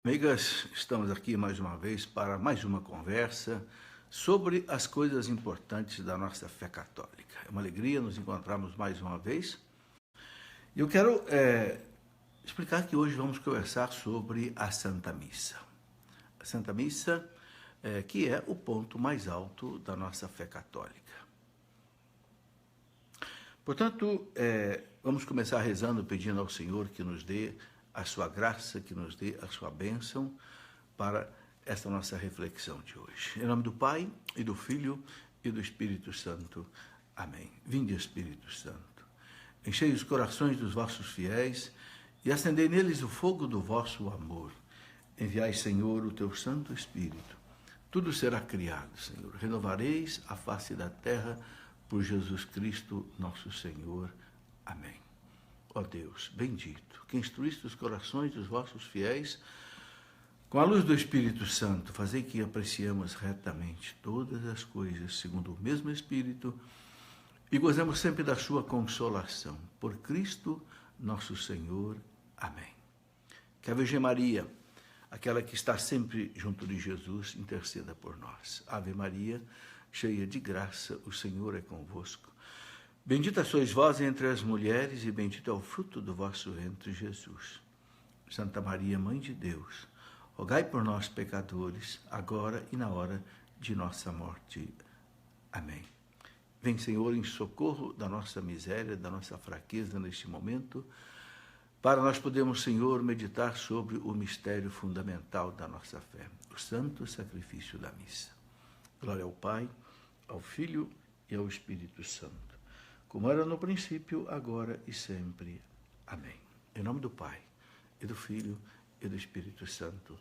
Amigas, estamos aqui mais uma vez para mais uma conversa sobre as coisas importantes da nossa fé católica. É uma alegria nos encontrarmos mais uma vez. E eu quero explicar que hoje vamos conversar sobre a Santa Missa. A Santa Missa, que é o ponto mais alto da nossa fé católica. Portanto, vamos começar rezando, pedindo ao Senhor que nos dê a sua graça, que nos dê a sua bênção para esta nossa reflexão de hoje. Em nome do Pai, e do Filho, e do Espírito Santo. Amém. Vinde, Espírito Santo, enchei os corações dos vossos fiéis e acendei neles o fogo do vosso amor. Enviai, Senhor, o teu Santo Espírito. Tudo será criado, Senhor. Renovareis a face da terra por Jesus Cristo, nosso Senhor. Amém. Ó Deus, bendito, que instruíste os corações dos vossos fiéis, com a luz do Espírito Santo, fazei que apreciemos retamente todas as coisas, segundo o mesmo Espírito, e gozemos sempre da sua consolação. Por Cristo, nosso Senhor. Amém. Que a Virgem Maria, aquela que está sempre junto de Jesus, interceda por nós. Ave Maria, cheia de graça, o Senhor é convosco. Bendita sois vós entre as mulheres, e bendito é o fruto do vosso ventre, Jesus. Santa Maria, Mãe de Deus, rogai por nós, pecadores, agora e na hora de nossa morte. Amém. Vem, Senhor, em socorro da nossa miséria, da nossa fraqueza neste momento, para nós podermos, Senhor, meditar sobre o mistério fundamental da nossa fé, o santo sacrifício da missa. Glória ao Pai, ao Filho e ao Espírito Santo, como era no princípio, agora e sempre. Amém. Em nome do Pai, e do Filho, e do Espírito Santo.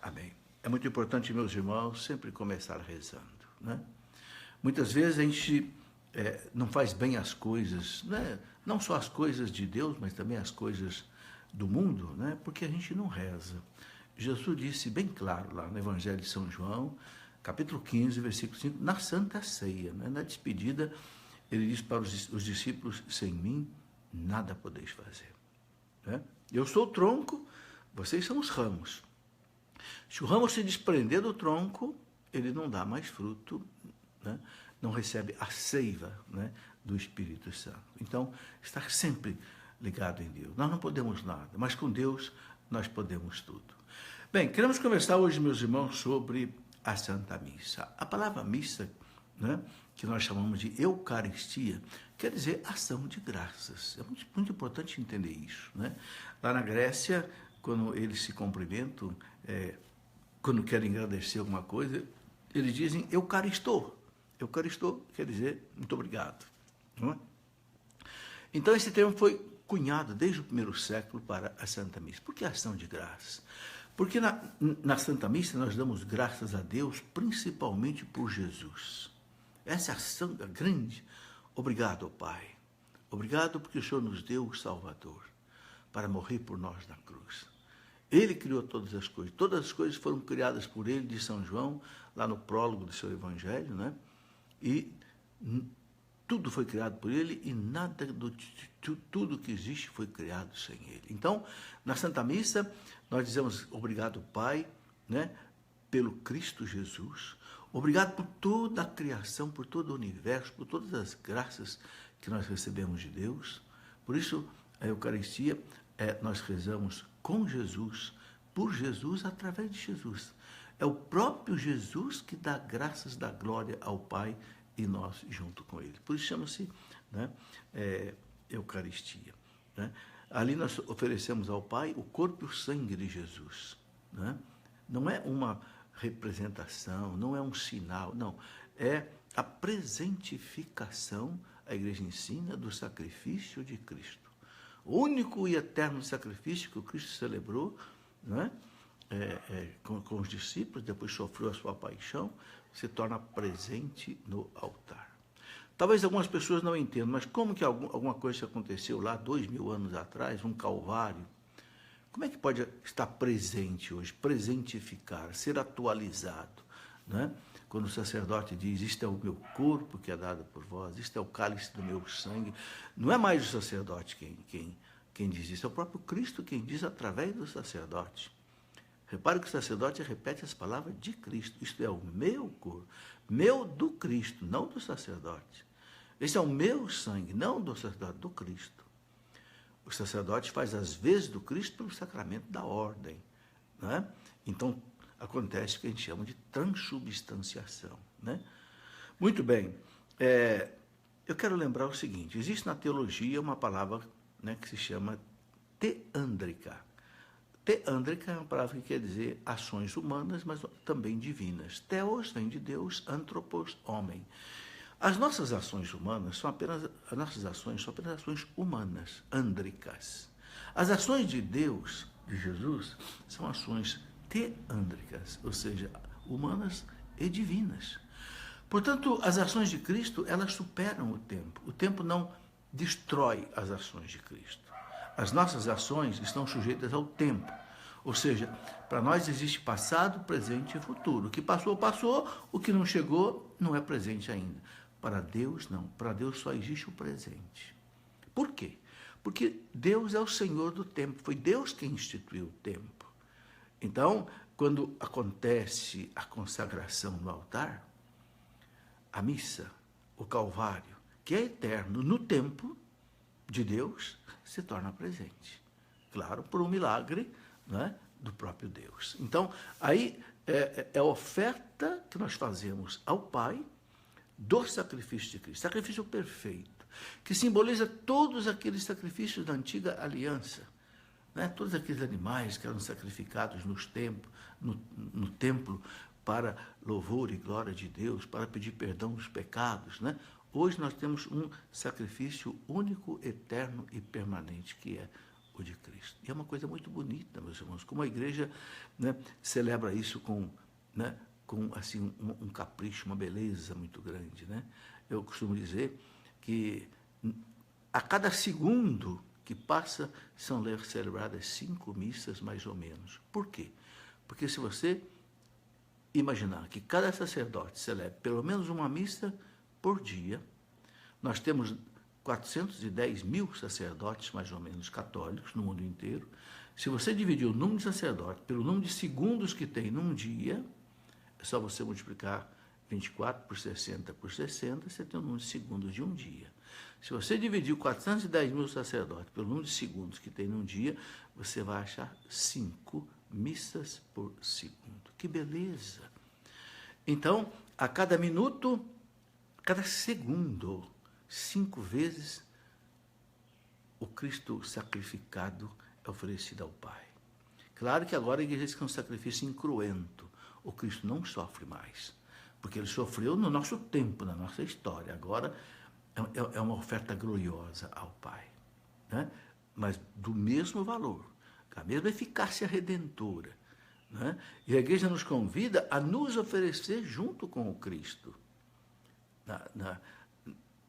Amém. É muito importante, meus irmãos, sempre começar rezando, né? Muitas vezes a gente não faz bem as coisas, né? Não só as coisas de Deus, mas também as coisas do mundo, né? Porque a gente não reza. Jesus disse bem claro lá no Evangelho de São João, capítulo 15, versículo 5, na Santa Ceia, né? Na despedida, ele diz para os discípulos, sem mim nada podeis fazer. Né? Eu sou o tronco, vocês são os ramos. Se o ramo se desprender do tronco, ele não dá mais fruto, né? Não recebe a seiva, né, do Espírito Santo. Então, estar sempre ligado em Deus. Nós não podemos nada, mas com Deus nós podemos tudo. Bem, queremos conversar hoje, meus irmãos, sobre a Santa Missa. A palavra missa, né, que nós chamamos de Eucaristia, quer dizer ação de graças. É muito importante entender isso, né? Lá na Grécia, quando eles se cumprimentam, quando querem agradecer alguma coisa, eles dizem Eucaristô. Eucaristô quer dizer muito obrigado. Não é? Então esse termo foi cunhado desde o primeiro século para a Santa Missa. Por que ação de graças? Porque na Santa Missa nós damos graças a Deus principalmente por Jesus. Essa ação grande. Obrigado, ó Pai. Obrigado porque o Senhor nos deu o Salvador para morrer por nós na cruz. Ele criou todas as coisas. Todas as coisas foram criadas por ele, de São João, lá no prólogo do seu Evangelho, né? E tudo foi criado por ele e nada tudo que existe foi criado sem ele. Então, na Santa Missa, nós dizemos obrigado, Pai, né? Pelo Cristo Jesus. Obrigado por toda a criação, por todo o universo, por todas as graças que nós recebemos de Deus. Por isso, a Eucaristia, nós rezamos com Jesus, por Jesus, através de Jesus. É o próprio Jesus que dá graças, dá glória ao Pai e nós junto com ele. Por isso chama-se, né, Eucaristia. Né? Ali nós oferecemos ao Pai o corpo e o sangue de Jesus. Né? Não é uma representação, não é um sinal, não. É a presentificação, a Igreja ensina, do sacrifício de Cristo. O único e eterno sacrifício que o Cristo celebrou, né, com os discípulos, depois sofreu a sua paixão, se torna presente no altar. Talvez algumas pessoas não entendam, mas como que alguma coisa que aconteceu lá 2000 anos atrás, um calvário, como é que pode estar presente hoje, presentificar, ser atualizado, né? Quando o sacerdote diz, isto é o meu corpo que é dado por vós, isto é o cálice do meu sangue, não é mais o sacerdote quem diz isso, é o próprio Cristo quem diz através do sacerdote. Repare que o sacerdote repete as palavras de Cristo. Isto é o meu corpo, meu do Cristo, não do sacerdote. Esse é o meu sangue, não do sacerdote, do Cristo. O sacerdote faz as vezes do Cristo pelo sacramento da ordem. Né? Então, acontece o que a gente chama de transubstanciação. Né? Muito bem. Eu quero lembrar o seguinte, existe na teologia uma palavra, né, que se chama teândrica. Teândrica é uma palavra que quer dizer ações humanas, mas também divinas. Theos vem de Deus, anthropos, homem. As nossas ações humanas são apenas ações humanas, ândricas. As ações de Deus, de Jesus, são ações teândricas, ou seja, humanas e divinas. Portanto, as ações de Cristo, elas superam o tempo. O tempo não destrói as ações de Cristo. As nossas ações estão sujeitas ao tempo. Ou seja, para nós existe passado, presente e futuro. O que passou, passou. O que não chegou, não é presente ainda. Para Deus, não. Para Deus só existe o presente. Por quê? Porque Deus é o Senhor do tempo. Foi Deus quem instituiu o tempo. Então, quando acontece a consagração no altar, a missa, o Calvário, que é eterno no tempo de Deus, se torna presente. Claro, por um milagre, né, do próprio Deus. Então, aí é a oferta que nós fazemos ao Pai do sacrifício de Cristo. Sacrifício perfeito, que simboliza todos aqueles sacrifícios da antiga aliança. Né? Todos aqueles animais que eram sacrificados no templo para louvor e glória de Deus, para pedir perdão dos pecados. Né? Hoje nós temos um sacrifício único, eterno e permanente, que é o de Cristo. E é uma coisa muito bonita, meus irmãos, como a igreja, né, celebra isso com assim, um capricho, uma beleza muito grande. Né? Eu costumo dizer que a cada segundo que passa são celebradas 5 missas, mais ou menos. Por quê? Porque se você imaginar que cada sacerdote celebre pelo menos uma missa por dia, nós temos 410 mil sacerdotes, mais ou menos, católicos no mundo inteiro. Se você dividir o número de sacerdotes pelo número de segundos que tem num dia, é só você multiplicar 24 por 60 por 60, você tem o número de segundos de um dia. Se você dividir 410 mil sacerdotes pelo número de segundos que tem num dia, você vai achar 5 missas por segundo. Que beleza! Então, a cada minuto, cada segundo, 5 vezes, o Cristo sacrificado é oferecido ao Pai. Claro que agora a igreja diz que é um sacrifício incruento. O Cristo não sofre mais, porque ele sofreu no nosso tempo, na nossa história. Agora é uma oferta gloriosa ao Pai, né? Mas do mesmo valor, com a mesma eficácia redentora. Né? E a igreja nos convida a nos oferecer junto com o Cristo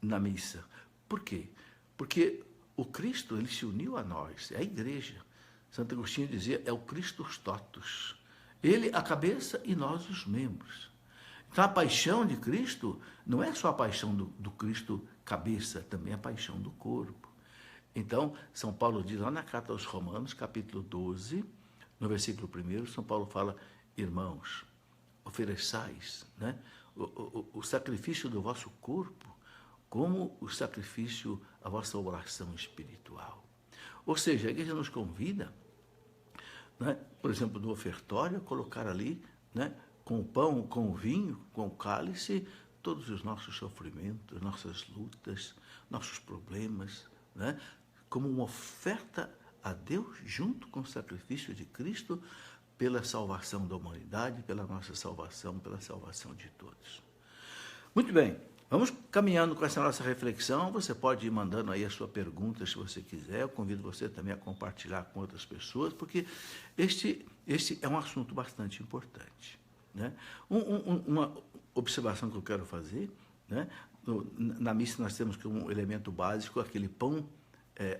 na missa. Por quê? Porque o Cristo, ele se uniu a nós, é a igreja. Santo Agostinho dizia, é o Christus totus. Ele a cabeça e nós os membros. Então a paixão de Cristo não é só a paixão do Cristo cabeça, também a paixão do corpo. Então, São Paulo diz lá na carta aos Romanos, capítulo 12, no versículo 1, São Paulo fala, irmãos, ofereçais, né, o sacrifício do vosso corpo como o sacrifício, a vossa oração espiritual. Ou seja, a igreja nos convida, né, por exemplo, no ofertório, a colocar ali, né, com o pão, com o vinho, com o cálice, todos os nossos sofrimentos, nossas lutas, nossos problemas, né, como uma oferta a Deus junto com o sacrifício de Cristo pela salvação da humanidade, pela nossa salvação, pela salvação de todos. Muito bem, vamos caminhando com essa nossa reflexão. Você pode ir mandando aí a sua pergunta se você quiser. Eu convido você também a compartilhar com outras pessoas, porque este é um assunto bastante importante. Né? Uma observação que eu quero fazer, né? Na missa nós temos como elemento básico aquele pão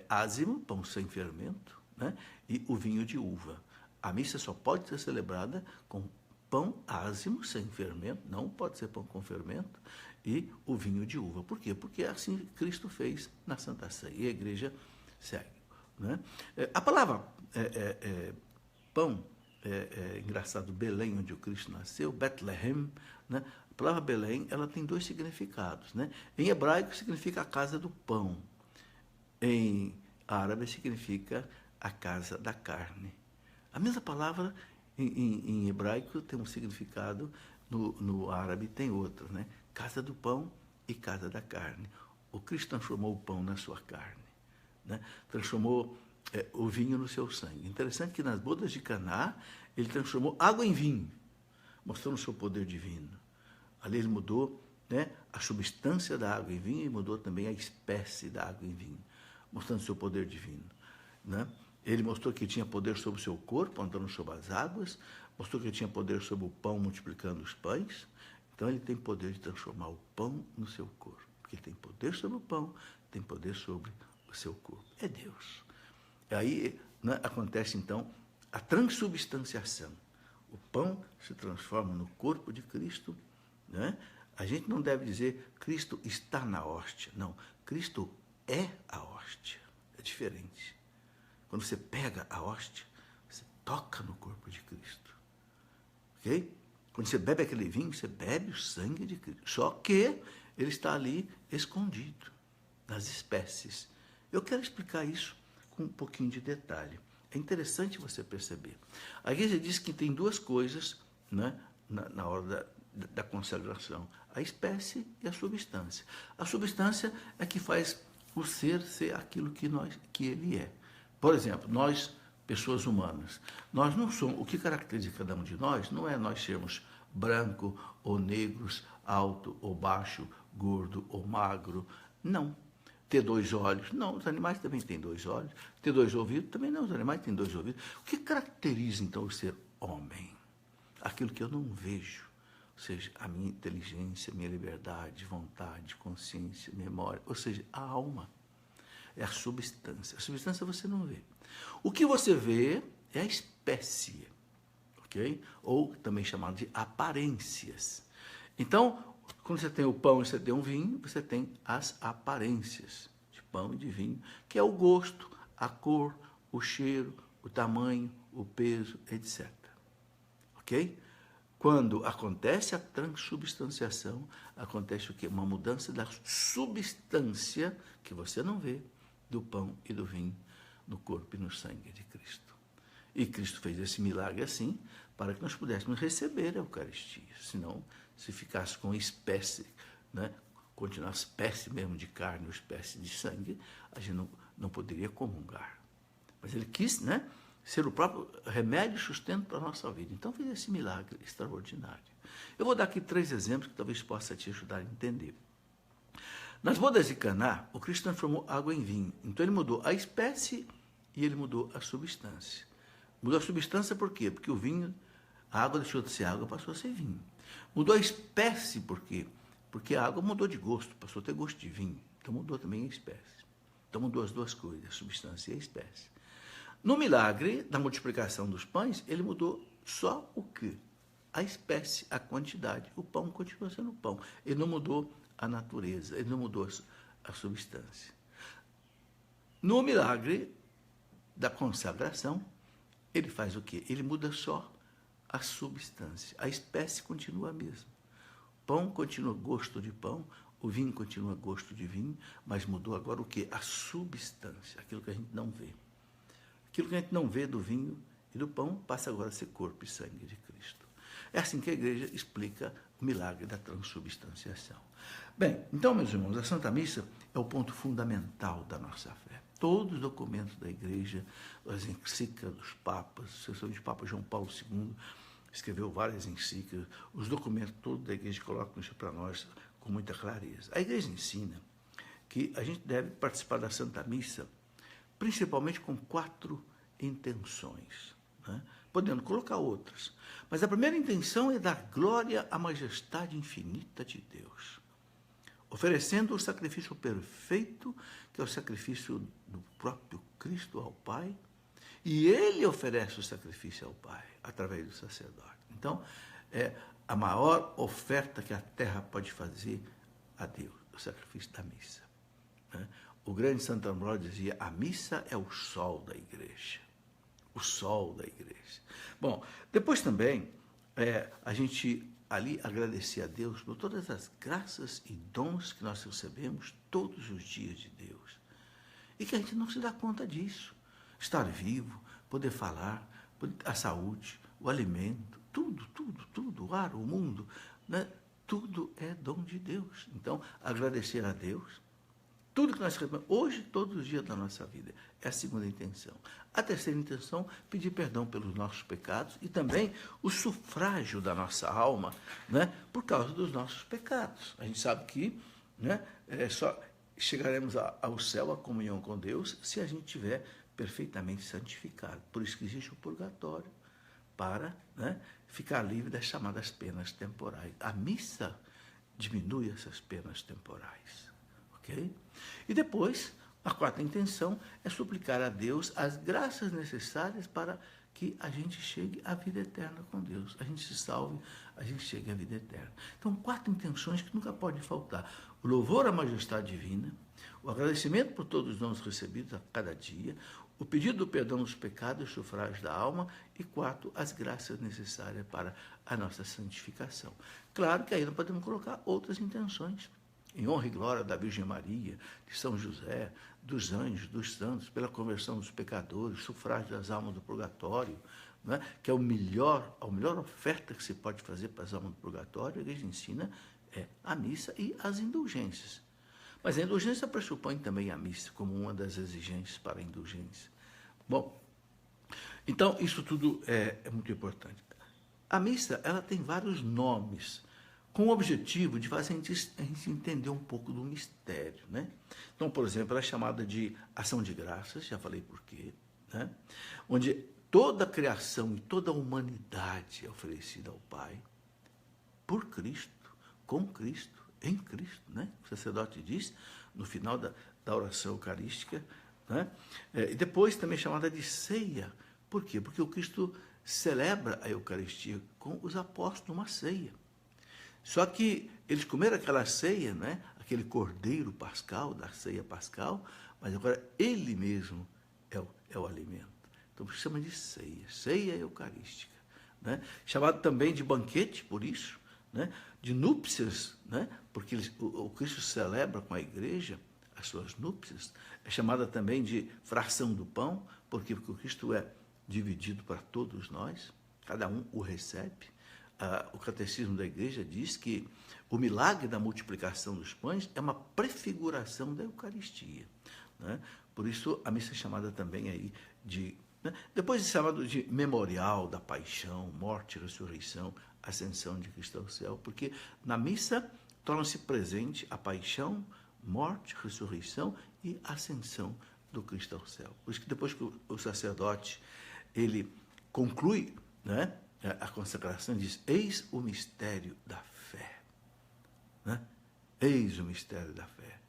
ázimo, pão sem fermento, né? E o vinho de uva. A missa só pode ser celebrada com pão ázimo, sem fermento, não pode ser pão com fermento, e o vinho de uva. Por quê? Porque assim Cristo fez na Santa Ceia, e a igreja segue. Né? A palavra pão engraçado, Belém, onde o Cristo nasceu, Bethlehem, né? A palavra Belém, ela tem dois significados, né? Em hebraico significa a casa do pão. Em árabe significa a casa da carne. A mesma palavra em hebraico tem um significado, no árabe tem outro, né? Casa do pão e casa da carne. O Cristo transformou o pão na sua carne, né? Transformou o vinho no seu sangue. Interessante que nas bodas de Caná, ele transformou água em vinho, mostrando o seu poder divino. Ali ele mudou, né, a substância da água em vinho e mudou também a espécie da água em vinho, mostrando o seu poder divino, né? Ele mostrou que tinha poder sobre o seu corpo, andando sobre as águas, mostrou que tinha poder sobre o pão, multiplicando os pães. Então ele tem poder de transformar o pão no seu corpo, porque ele tem poder sobre o pão, tem poder sobre o seu corpo. É Deus. Aí, né, acontece então a transubstanciação. O pão se transforma no corpo de Cristo, né? A gente não deve dizer Cristo está na hóstia. Não, Cristo é a hóstia. É diferente. Quando você pega a hóstia, você toca no corpo de Cristo. Ok? Quando você bebe aquele vinho, você bebe o sangue de Cristo. Só que ele está ali escondido, nas espécies. Eu quero explicar isso com um pouquinho de detalhe. É interessante você perceber. A igreja diz que tem duas coisas, né, na hora da consagração: a espécie e a substância. A substância é que faz o ser aquilo que ele é. Por exemplo, nós, pessoas humanas, nós não somos, o que caracteriza cada um de nós não é nós sermos branco ou negros, alto ou baixo, gordo ou magro, não. Ter dois olhos, não, os animais também têm dois olhos. Ter dois ouvidos, também não, os animais têm dois ouvidos. O que caracteriza, então, o ser homem? Aquilo que eu não vejo, ou seja, a minha inteligência, a minha liberdade, vontade, consciência, memória, ou seja, a alma. É a substância. A substância você não vê. O que você vê é a espécie, ok? Ou também chamado de aparências. Então, quando você tem o pão e você tem um vinho, você tem as aparências de pão e de vinho, que é o gosto, a cor, o cheiro, o tamanho, o peso, etc. Ok? Quando acontece a transubstanciação, acontece o quê? Uma mudança da substância, que você não vê, do pão e do vinho no corpo e no sangue de Cristo. E Cristo fez esse milagre assim, para que nós pudéssemos receber a Eucaristia. Senão, se ficasse com espécie, né, continuar espécie mesmo de carne ou espécie de sangue, a gente não poderia comungar. Mas ele quis, né, ser o próprio remédio e sustento para a nossa vida. Então fez esse milagre extraordinário. Eu vou dar aqui 3 exemplos que talvez possa te ajudar a entender. Nas bodas de Caná, o Cristo transformou água em vinho. Então ele mudou a espécie e ele mudou a substância. Mudou a substância por quê? Porque o vinho, a água deixou de ser água, passou a ser vinho. Mudou a espécie por quê? Porque a água mudou de gosto, passou a ter gosto de vinho. Então mudou também a espécie. Então mudou as duas coisas, a substância e a espécie. No milagre da multiplicação dos pães, ele mudou só o quê? A espécie, a quantidade. O pão continua sendo pão. Ele não mudou a natureza, ele não mudou a substância. No milagre da consagração, ele faz o quê? Ele muda só a substância. A espécie continua a mesma. O pão continua gosto de pão, o vinho continua gosto de vinho, mas mudou agora o quê? A substância, aquilo que a gente não vê. Aquilo que a gente não vê do vinho e do pão passa agora a ser corpo e sangue de Cristo. É assim que a igreja explica o milagre da transubstanciação. Bem, então, meus irmãos, a Santa Missa é o ponto fundamental da nossa fé. Todos os documentos da igreja, as encíclicas dos papas, especialmente o Papa João Paulo II, escreveu várias encíclicas, os documentos todos da igreja colocam isso para nós com muita clareza. A igreja ensina que a gente deve participar da Santa Missa principalmente com 4 intenções, né? Podendo colocar outras. Mas a primeira intenção é dar glória à majestade infinita de Deus, oferecendo o sacrifício perfeito, que é o sacrifício do próprio Cristo ao Pai, e ele oferece o sacrifício ao Pai, através do sacerdote. Então, é a maior oferta que a terra pode fazer a Deus, o sacrifício da missa, né? O grande Santo Ambrósio dizia: a missa é o sol da igreja. o sol da igreja. Bom, depois também a gente ali agradecer a Deus por todas as graças e dons que nós recebemos todos os dias de Deus. E que a gente não se dá conta disso. Estar vivo, poder falar, a saúde, o alimento, tudo, o ar, o mundo, né? Tudo é dom de Deus. Então, agradecer a Deus, tudo que nós recebemos, hoje, todos os dias da nossa vida, é a segunda intenção. A terceira intenção, pedir perdão pelos nossos pecados e também o sufrágio da nossa alma, né, por causa dos nossos pecados. A gente sabe que, né, só chegaremos ao céu, à comunhão com Deus, se a gente tiver perfeitamente santificado. Por isso que existe o purgatório, para, né, ficar livre das chamadas penas temporais. A missa diminui essas penas temporais. Okay? E depois, a quarta intenção é suplicar a Deus as graças necessárias para que a gente chegue à vida eterna com Deus. A gente se salve, a gente chegue à vida eterna. Então, 4 intenções que nunca podem faltar. O louvor à majestade divina, o agradecimento por todos os dons recebidos a cada dia, o pedido do perdão dos pecados e sufrágio da alma, e 4, as graças necessárias para a nossa santificação. Claro que aí não podemos colocar outras intenções. Em honra e glória da Virgem Maria, de São José, dos anjos, dos santos, pela conversão dos pecadores, sufrágio das almas do purgatório, né? Que é a melhor oferta que se pode fazer para as almas do purgatório, a igreja ensina, é a missa e as indulgências. Mas a indulgência pressupõe também a missa como uma das exigências para a indulgência. Bom, então isso tudo é muito importante. A missa, ela tem vários nomes, com o objetivo de fazer a gente entender um pouco do mistério, né? Então, por exemplo, ela é chamada de ação de graças, já falei por quê, né? Onde toda a criação e toda a humanidade é oferecida ao Pai, por Cristo, com Cristo, em Cristo, né? O sacerdote diz, no final da oração eucarística, né? E depois também é chamada de ceia. Por quê? Porque o Cristo celebra a Eucaristia com os apóstolos numa ceia. Só que eles comeram aquela ceia, né? Aquele cordeiro pascal, da ceia pascal, mas agora ele mesmo é o alimento. Então, se chama de ceia, ceia eucarística. Né? Chamado também de banquete, por isso, né? De núpcias, né? Porque o Cristo celebra com a igreja as suas núpcias. É chamada também de fração do pão, porque o Cristo é dividido para todos nós, cada um o recebe. O catecismo da igreja diz que o milagre da multiplicação dos pães é uma prefiguração da Eucaristia. Né? Por isso, a missa é chamada também aí de... Né? Depois é chamado de memorial da paixão, morte, ressurreição, ascensão de Cristo ao céu, porque na missa torna-se presente a paixão, morte, ressurreição e ascensão do Cristo ao céu. Por isso que depois que o sacerdote ele conclui, né, a consagração, diz: eis o mistério da fé. Né? Eis o mistério da fé.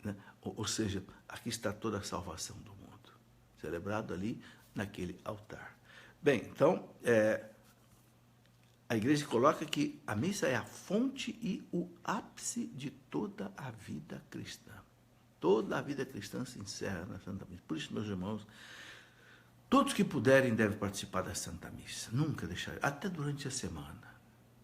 Né? Ou seja, aqui está toda a salvação do mundo, celebrado ali naquele altar. Bem, então, a igreja coloca que a missa é a fonte e o ápice de toda a vida cristã. Toda a vida cristã se encerra na Santa Missa. Por isso, meus irmãos, todos que puderem devem participar da Santa Missa. Nunca deixar, até durante a semana.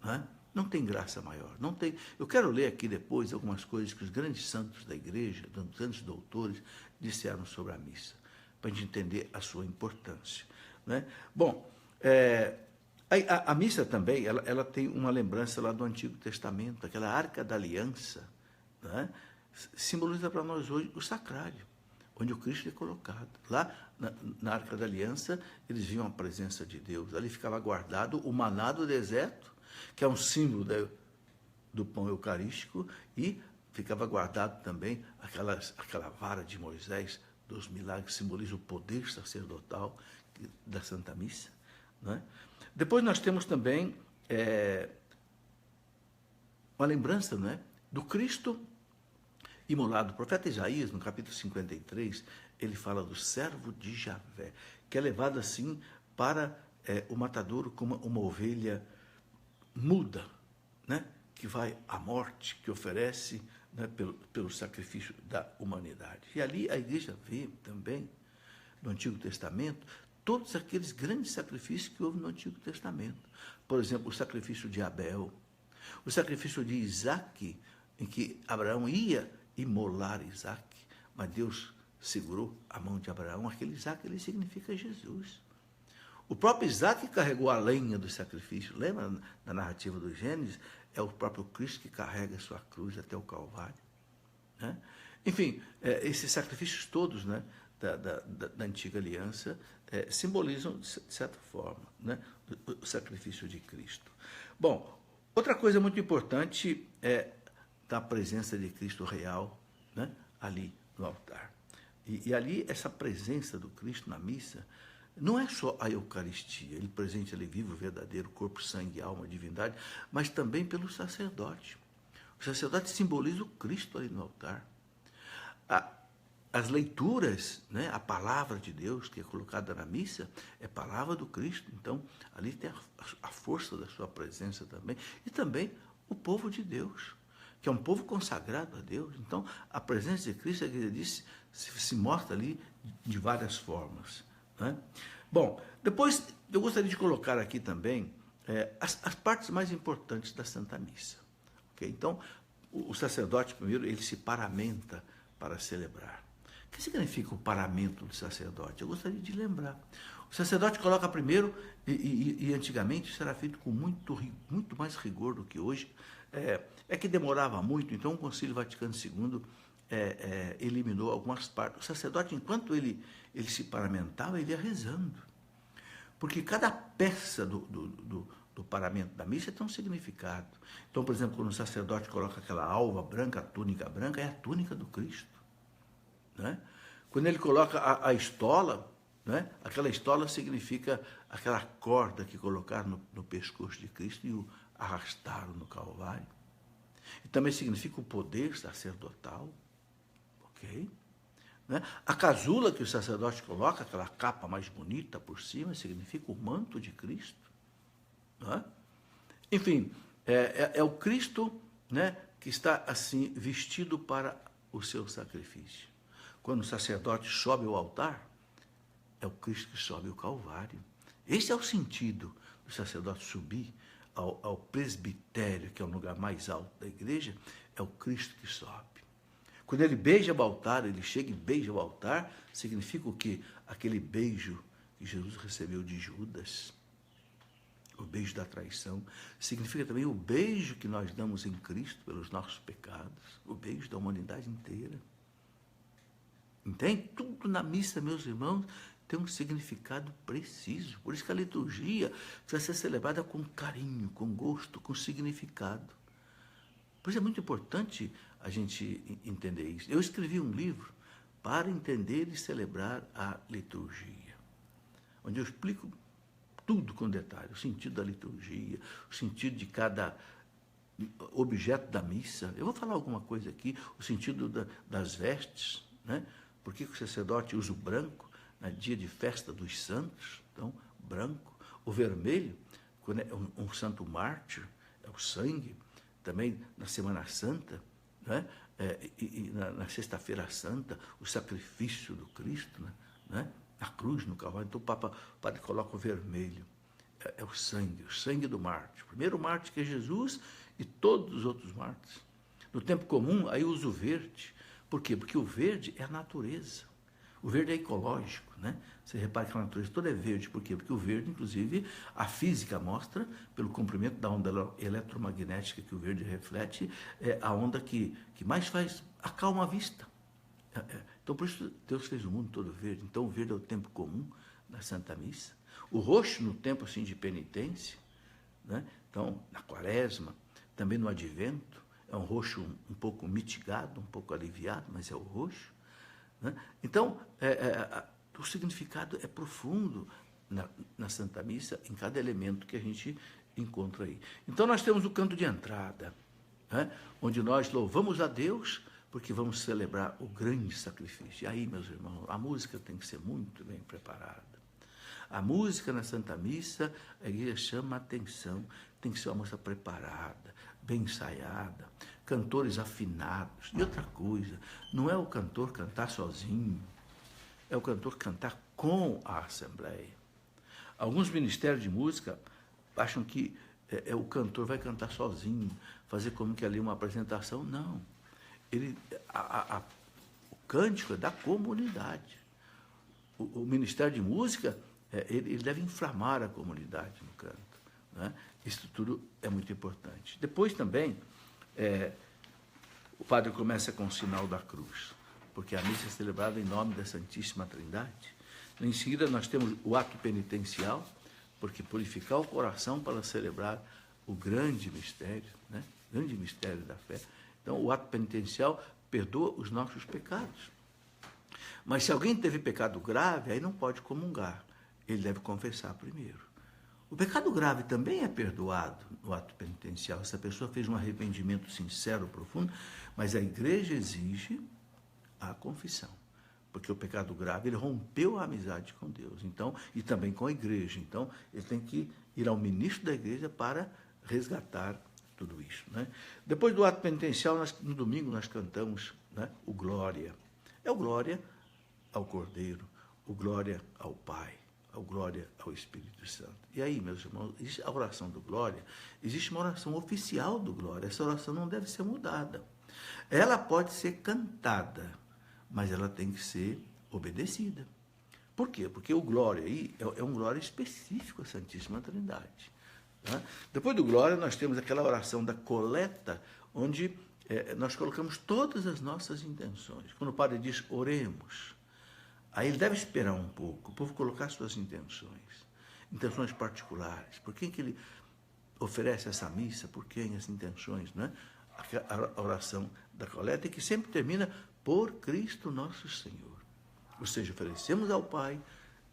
Né? Não tem graça maior. Não tem. Eu quero ler aqui depois algumas coisas que os grandes santos da igreja, os grandes doutores, disseram sobre a missa, para a gente entender a sua importância. Né? Bom, a missa também, ela tem uma lembrança lá do Antigo Testamento, aquela Arca da Aliança, né? Simboliza para nós hoje o sacrário, onde o Cristo é colocado. Lá, na Arca da Aliança, eles viam a presença de Deus. Ali ficava guardado o maná do deserto, que é um símbolo do pão eucarístico, e ficava guardado também aquela vara de Moisés, dos milagres, que simboliza o poder sacerdotal da Santa Missa. Né? Depois nós temos também uma lembrança, né, do Cristo imolado. O profeta Isaías, no capítulo 53, ele fala do servo de Javé, que é levado assim para o matadouro como uma ovelha muda, né, que vai à morte, que oferece, né, pelo sacrifício da humanidade. E ali a igreja vê também, no Antigo Testamento, todos aqueles grandes sacrifícios que houve no Antigo Testamento. Por exemplo, o sacrifício de Abel, o sacrifício de Isaac, em que Abraão ia imolar Isaac, mas Deus segurou a mão de Abraão. Aquele Isaac, ele significa Jesus. O próprio Isaac carregou a lenha do sacrifício. Lembra da narrativa do Gênesis? É o próprio Cristo que carrega a sua cruz até o Calvário. Né? Enfim, esses sacrifícios todos, né, da antiga aliança simbolizam, de certa forma, né, o sacrifício de Cristo. Bom, outra coisa muito importante é da presença de Cristo real, né, ali no altar. E ali, essa presença do Cristo na missa, não é só a Eucaristia, ele presente ali vivo, verdadeiro, corpo, sangue, alma, divindade, mas também pelo sacerdote. O sacerdote simboliza o Cristo ali no altar. As leituras, né, a palavra de Deus que é colocada na missa, é palavra do Cristo. Então, ali tem a força da sua presença também. E também o povo de Deus, que é um povo consagrado a Deus. Então, a presença de Cristo, a igreja disse, se mostra ali de várias formas. Né? Bom, depois eu gostaria de colocar aqui também as partes mais importantes da Santa Missa. Okay? Então, o sacerdote, primeiro, ele se paramenta para celebrar. O que significa o paramento do sacerdote? Eu gostaria de lembrar. O sacerdote coloca primeiro, e antigamente isso era feito com muito mais rigor do que hoje. É que demorava muito, então o Concílio Vaticano II eliminou algumas partes. O sacerdote, enquanto ele se paramentava, ele ia rezando. Porque cada peça do paramento da missa tem um significado. Então, por exemplo, quando o sacerdote coloca aquela alva branca, a túnica branca, é a túnica do Cristo. Né? Quando ele coloca a estola, né? Aquela estola significa aquela corda que colocaram no pescoço de Cristo e o arrastaram no Calvário. E também significa o poder sacerdotal. Ok? Né? A casula que o sacerdote coloca, aquela capa mais bonita por cima, significa o manto de Cristo. Né? Enfim, é o Cristo, né, que está assim vestido para o seu sacrifício. Quando o sacerdote sobe ao altar, é o Cristo que sobe o Calvário. Esse é o sentido do sacerdote subir ao presbitério, que é o lugar mais alto da igreja, é o Cristo que sobe. Quando ele beija o altar, ele chega e beija o altar, significa o quê? Aquele beijo que Jesus recebeu de Judas, o beijo da traição, significa também o beijo que nós damos em Cristo pelos nossos pecados, o beijo da humanidade inteira. Entende? Tudo na missa, meus irmãos, tem um significado preciso. Por isso que a liturgia precisa ser celebrada com carinho, com gosto, com significado. Por isso é muito importante a gente entender isso. Eu escrevi um livro para entender e celebrar a liturgia, onde eu explico tudo com detalhe, o sentido da liturgia, o sentido de cada objeto da missa. Eu vou falar alguma coisa aqui, o sentido das vestes, né? Por que o sacerdote usa o branco no dia de festa dos santos? Então, branco. O vermelho, quando é um santo mártir, é o sangue. Também na Semana Santa, né? E na Sexta-feira Santa, o sacrifício do Cristo, né? Na cruz, no Calvário. Então, o padre coloca o vermelho. É o sangue do mártir. O primeiro mártir que é Jesus e todos os outros mártires. No tempo comum, aí usa o verde. Por quê? Porque o verde é a natureza. O verde é ecológico, né? Você repara que a natureza toda é verde. Por quê? Porque o verde, inclusive, a física mostra, pelo comprimento da onda eletromagnética que o verde reflete, é a onda que mais acalma a vista. Então, por isso, Deus fez o mundo todo verde. Então, o verde é o tempo comum da Santa Missa. O roxo, no tempo assim, de penitência, né? Então, na Quaresma, também no Advento, é um roxo um pouco mitigado, um pouco aliviado, mas é o roxo. Né? Então, o significado é profundo na Santa Missa, em cada elemento que a gente encontra aí. Então, nós temos o canto de entrada, né? Onde nós louvamos a Deus, porque vamos celebrar o grande sacrifício. E aí, meus irmãos, a música tem que ser muito bem preparada. A música na Santa Missa, a igreja chama a atenção, tem que ser uma música preparada, bem ensaiada, cantores afinados. E outra coisa, não é o cantor cantar sozinho, é o cantor cantar com a Assembleia. Alguns ministérios de música acham que o cantor vai cantar sozinho, fazer como que ali uma apresentação. Não. O cântico é da comunidade. O ministério de música, ele deve inflamar a comunidade no canto. Né? Isso tudo é muito importante. Depois também, o padre começa com o sinal da cruz, porque a missa é celebrada em nome da Santíssima Trindade. Em seguida, nós temos o ato penitencial, porque purificar o coração para celebrar o grande mistério, né? Grande mistério da fé. Então, o ato penitencial perdoa os nossos pecados. Mas se alguém teve pecado grave, aí não pode comungar. Ele deve confessar primeiro. O pecado grave também é perdoado no ato penitencial. Essa pessoa fez um arrependimento sincero, profundo, mas a igreja exige a confissão. Porque o pecado grave, ele rompeu a amizade com Deus, então, e também com a igreja. Então, ele tem que ir ao ministro da igreja para resgatar tudo isso. Né? Depois do ato penitencial, no domingo, nós cantamos, né, o Glória. É o Glória ao Cordeiro, o Glória ao Pai, o Glória ao Espírito Santo. E aí, meus irmãos, a oração do Glória, existe uma oração oficial do Glória. Essa oração não deve ser mudada. Ela pode ser cantada, mas ela tem que ser obedecida. Por quê? Porque o Glória aí é um Glória específico à Santíssima Trindade. Tá? Depois do Glória, nós temos aquela oração da coleta, onde nós colocamos todas as nossas intenções. Quando o padre diz, oremos, aí ele deve esperar um pouco, o povo colocar suas intenções particulares. Por quem que ele oferece essa missa? Por quem as intenções? Né? A oração da coleta, que sempre termina por Cristo nosso Senhor. Ou seja, oferecemos ao Pai,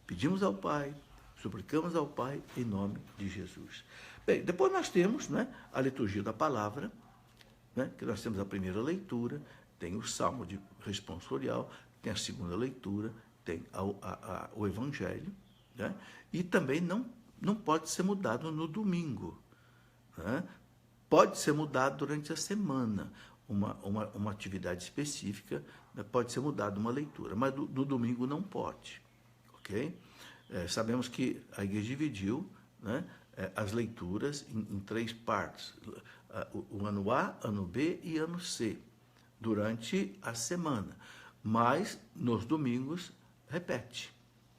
pedimos ao Pai, suplicamos ao Pai em nome de Jesus. Bem, depois nós temos, né, a liturgia da palavra, né, que nós temos a primeira leitura, tem o salmo de responsorial, tem a segunda leitura, tem o evangelho, né, e também não pode ser mudado no domingo. Né? Pode ser mudado durante a semana. Uma atividade específica, né, pode ser mudada uma leitura, mas do domingo não pode. Ok? Sabemos que a igreja dividiu, né, as leituras em 3 partes, o ano A, ano B e ano C, durante a semana, mas nos domingos repete.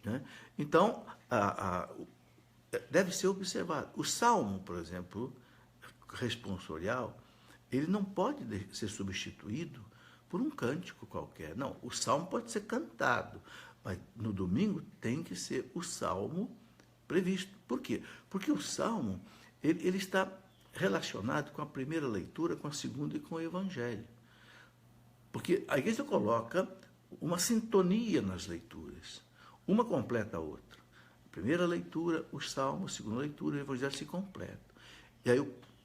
Né? Então, deve ser observado. O salmo, por exemplo, responsorial, ele não pode ser substituído por um cântico qualquer. Não, o salmo pode ser cantado, mas no domingo tem que ser o salmo previsto. Por quê? Porque o salmo ele está relacionado com a primeira leitura, com a segunda e com o evangelho. Porque a igreja coloca uma sintonia nas leituras. Uma completa a outra. Primeira leitura, o salmo, segunda leitura, o evangelho se completam. E aí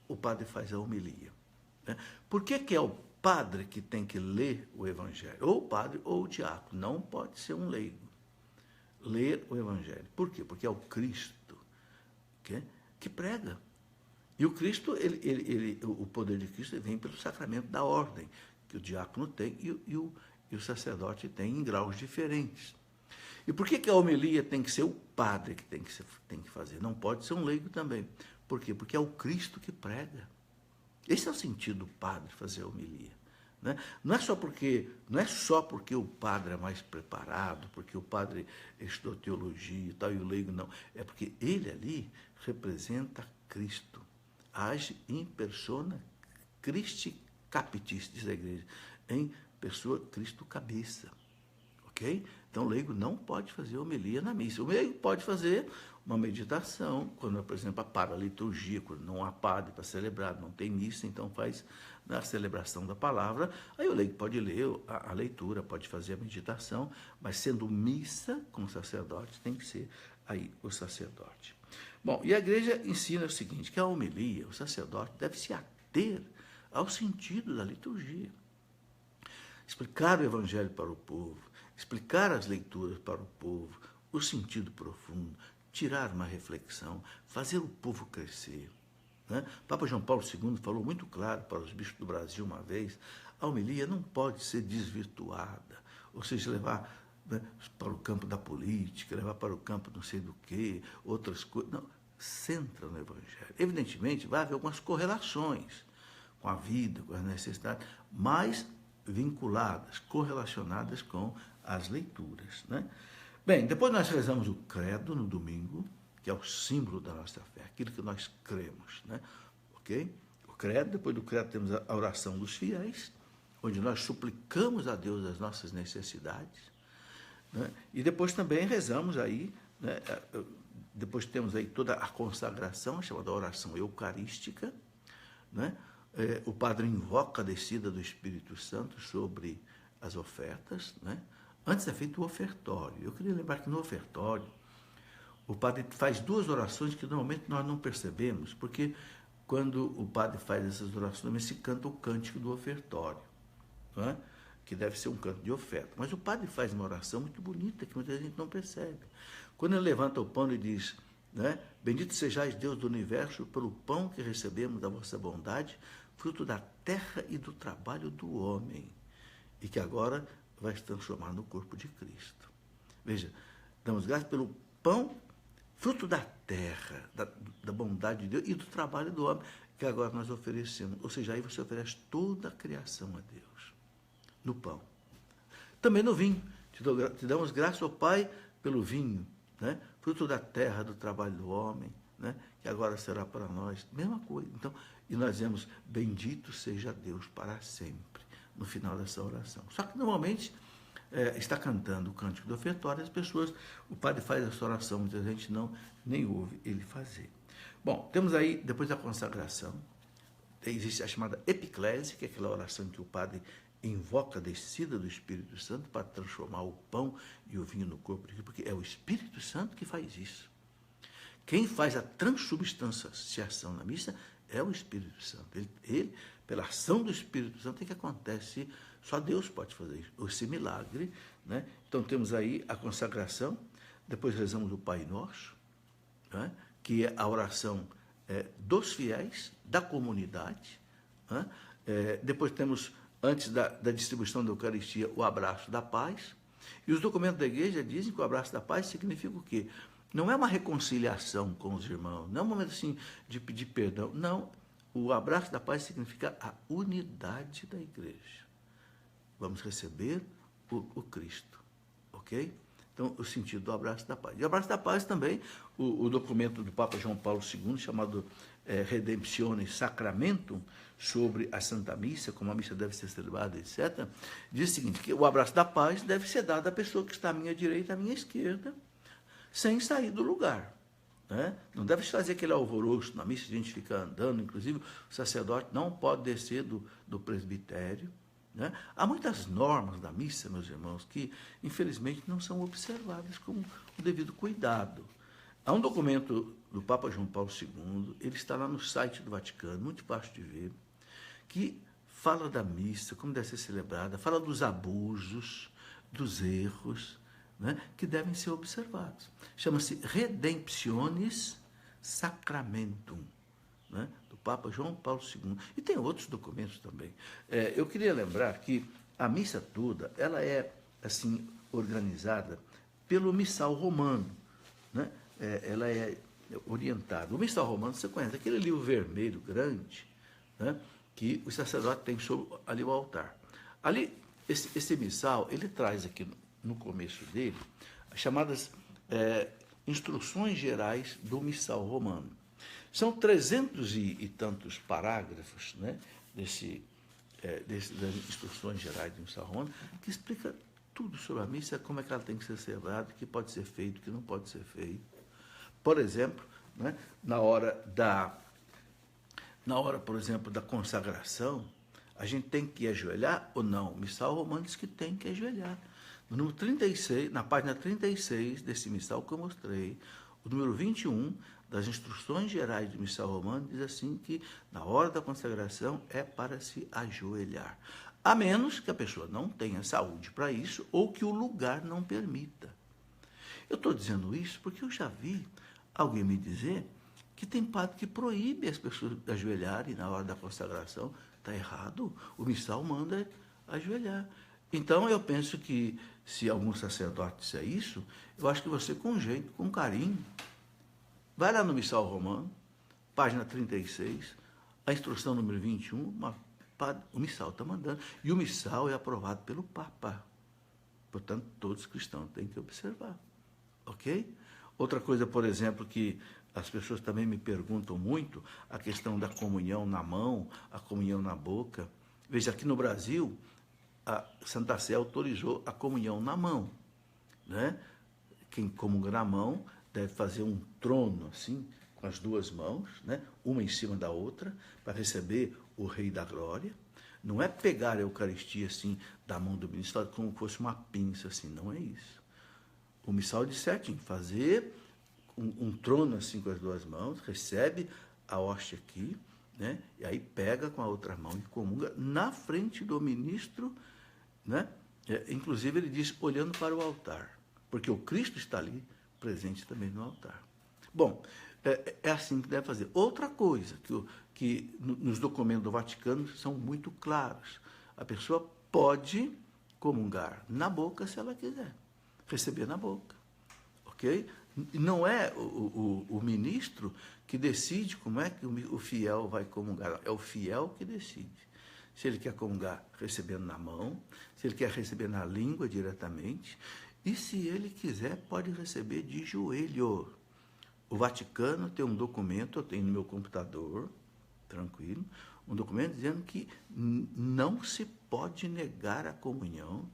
o padre faz a homilia. Por que é o padre que tem que ler o evangelho? Ou o padre ou o diácono. Não pode ser um leigo. Ler o evangelho. Por quê? Porque é o Cristo que prega. E o Cristo, o poder de Cristo vem pelo sacramento da ordem, que o diácono tem e o sacerdote tem em graus diferentes. E por que a homilia tem que ser o padre que tem que fazer? Não pode ser um leigo também. Por quê? Porque é o Cristo que prega. Esse é o sentido do padre fazer a homilia. Né? Não é só porque o padre é mais preparado, porque o padre estudou teologia e tal, e o leigo não. É porque ele ali representa Cristo. Age em persona Christi capitis, diz a igreja. Em pessoa, Cristo cabeça. Ok? Então, o leigo não pode fazer homilia na missa. O leigo pode fazer uma meditação, quando, por exemplo, para a liturgia, quando não há padre para celebrar, não tem missa, então faz a celebração da palavra. Aí o leigo pode ler a leitura, pode fazer a meditação, mas sendo missa com o sacerdote, tem que ser aí o sacerdote. Bom, e a igreja ensina o seguinte, que a homilia, o sacerdote deve se ater ao sentido da liturgia. Explicar o evangelho para o povo, explicar as leituras para o povo, o sentido profundo, tirar uma reflexão, fazer o povo crescer. Né? Papa João Paulo II falou muito claro para os bispos do Brasil uma vez, a homilia não pode ser desvirtuada, ou seja, levar né, para o campo da política, levar para o campo não sei do que, outras coisas. Não, centra no Evangelho. Evidentemente, vai haver algumas correlações com a vida, com as necessidades, mas vinculadas, correlacionadas com as leituras, né? Bem, depois nós rezamos o credo no domingo, que é o símbolo da nossa fé, aquilo que nós cremos, né? Ok? O credo, depois do credo temos a oração dos fiéis, onde nós suplicamos a Deus as nossas necessidades, né? E depois também rezamos aí, né? Depois temos aí toda a consagração, chamada oração eucarística, né? O padre invoca a descida do Espírito Santo sobre as ofertas, né? Antes é feito o ofertório. Eu queria lembrar que no ofertório, o padre faz duas orações que normalmente nós não percebemos, porque quando o padre faz essas orações, se canta o cântico do ofertório, não é? Que deve ser um canto de oferta. Mas o padre faz uma oração muito bonita, que muita gente não percebe. Quando ele levanta o pão e diz, né, bendito sejais Deus do universo pelo pão que recebemos da vossa bondade, fruto da terra e do trabalho do homem, e que agora vai se transformar no corpo de Cristo. Veja, damos graças pelo pão, fruto da terra, da bondade de Deus e do trabalho do homem, que agora nós oferecemos. Ou seja, aí você oferece toda a criação a Deus, no pão. Também no vinho. Te damos graças ao Pai pelo vinho, né? Fruto da terra, do trabalho do homem, né? Que agora será para nós. Mesma coisa. Então, e nós dizemos, bendito seja Deus para sempre, no final dessa oração. Só que normalmente está cantando o cântico do ofertório, as pessoas, o padre faz essa oração, muita gente nem ouve ele fazer. Bom, temos aí, depois da consagração, existe a chamada epiclese, que é aquela oração em que o padre invoca a descida do Espírito Santo para transformar o pão e o vinho no corpo de Cristo, porque é o Espírito Santo que faz isso. Quem faz a transubstanciação na missa é o Espírito Santo. Ele, pela ação do Espírito Santo, é que acontece, só Deus pode fazer isso, esse milagre, né? Então temos aí a consagração, depois rezamos o Pai Nosso, né? Que é a oração dos fiéis, da comunidade, né? Depois temos, antes da distribuição da Eucaristia, o abraço da paz, e os documentos da igreja dizem que o abraço da paz significa o quê? Não é uma reconciliação com os irmãos, não é um momento assim de pedir perdão, não. O abraço da paz significa a unidade da igreja. Vamos receber o Cristo, ok? Então, o sentido do abraço da paz. E o abraço da paz também, o documento do Papa João Paulo II, chamado Redemptionis Sacramentum, sobre a Santa Missa, como a missa deve ser celebrada, etc., diz o seguinte, que o abraço da paz deve ser dado à pessoa que está à minha direita, à minha esquerda, sem sair do lugar. Né? Não deve se fazer aquele alvoroço na missa, a gente fica andando, inclusive o sacerdote não pode descer do presbitério. Né? Há muitas normas da missa, meus irmãos, que infelizmente não são observadas com o devido cuidado. Há um documento do Papa João Paulo II, ele está lá no site do Vaticano, muito fácil de ver, que fala da missa, como deve ser celebrada, fala dos abusos, dos erros, né, que devem ser observados. Chama-se Redemptionis Sacramentum, né, do Papa João Paulo II. E tem outros documentos também. Eu queria lembrar que a missa toda, ela é assim organizada pelo missal romano, né? Ela é orientada. O missal romano, você conhece, aquele livro vermelho grande, né, que o sacerdote tem ali o altar. Ali, esse missal, ele traz aqui no começo dele as chamadas instruções gerais do missal romano. São 300 e tantos parágrafos, né, das instruções gerais do missal romano, que explica tudo sobre a missa, como é que ela tem que ser celebrada, o que pode ser feito, o que não pode ser feito. Por exemplo, né, na hora, por exemplo, da consagração, a gente tem que ajoelhar ou não? O missal romano diz que tem que ajoelhar. No número 36, na página 36 desse missal que eu mostrei, o número 21 das instruções gerais do missal romano diz assim que na hora da consagração é para se ajoelhar. A menos que a pessoa não tenha saúde para isso ou que o lugar não permita. Eu estou dizendo isso porque eu já vi alguém me dizer que tem padre que proíbe as pessoas de ajoelharem na hora da consagração. Está errado, o missal manda ajoelhar. Então, eu penso que, se algum sacerdote disser isso, eu acho que você, com jeito, com carinho, vai lá no Missal Romano, página 36, a instrução número 21, o Missal está mandando, e o Missal é aprovado pelo Papa. Portanto, todos os cristãos têm que observar. Ok? Outra coisa, por exemplo, que as pessoas também me perguntam muito, a questão da comunhão na mão, a comunhão na boca. Veja, aqui no Brasil, a Santa Sé autorizou a comunhão na mão, né? Quem comunga na mão deve fazer um trono, assim, com as duas mãos, né? Uma em cima da outra, para receber o Rei da Glória. Não é pegar a Eucaristia, assim, da mão do ministro, como fosse uma pinça, assim, não é isso. O missal diz certinho, fazer um trono, assim, com as duas mãos, recebe a hóstia aqui, né? E aí pega com a outra mão e comunga na frente do ministro, né? Inclusive, ele diz, olhando para o altar, porque o Cristo está ali, presente também no altar. Bom, é assim que deve fazer. Outra coisa, que nos documentos do Vaticano são muito claros. A pessoa pode comungar na boca se ela quiser, receber na boca, ok? Não é o ministro que decide como é que o fiel vai comungar, é o fiel que decide. Se ele quer comungar recebendo na mão, se ele quer receber na língua diretamente, e se ele quiser, pode receber de joelho. O Vaticano tem um documento, eu tenho no meu computador, tranquilo, um documento dizendo que não se pode negar a comunhão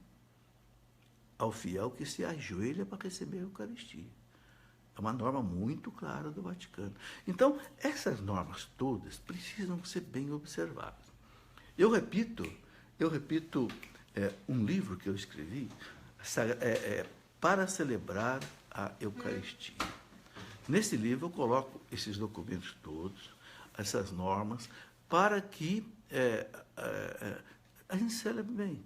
ao fiel que se ajoelha para receber a Eucaristia. É uma norma muito clara do Vaticano. Então, essas normas todas precisam ser bem observadas. Eu repito um livro que eu escrevi para celebrar a Eucaristia. Nesse livro eu coloco esses documentos todos, essas normas, para que a gente celebre bem.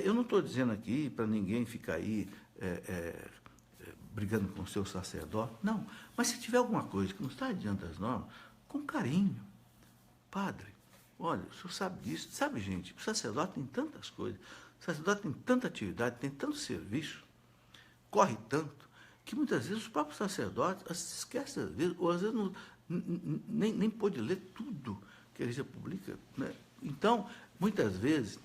Eu não estou dizendo aqui para ninguém ficar aí brigando com o seu sacerdote, não. Mas se tiver alguma coisa que não está diante das normas, com carinho. Padre, olha, o senhor sabe disso. Sabe, gente, o sacerdote tem tantas coisas, o sacerdote tem tanta atividade, tem tanto serviço, corre tanto, que muitas vezes os próprios sacerdotes se esquecem, às vezes, ou às vezes nem pode ler tudo que a igreja publica, né? Então, muitas vezes,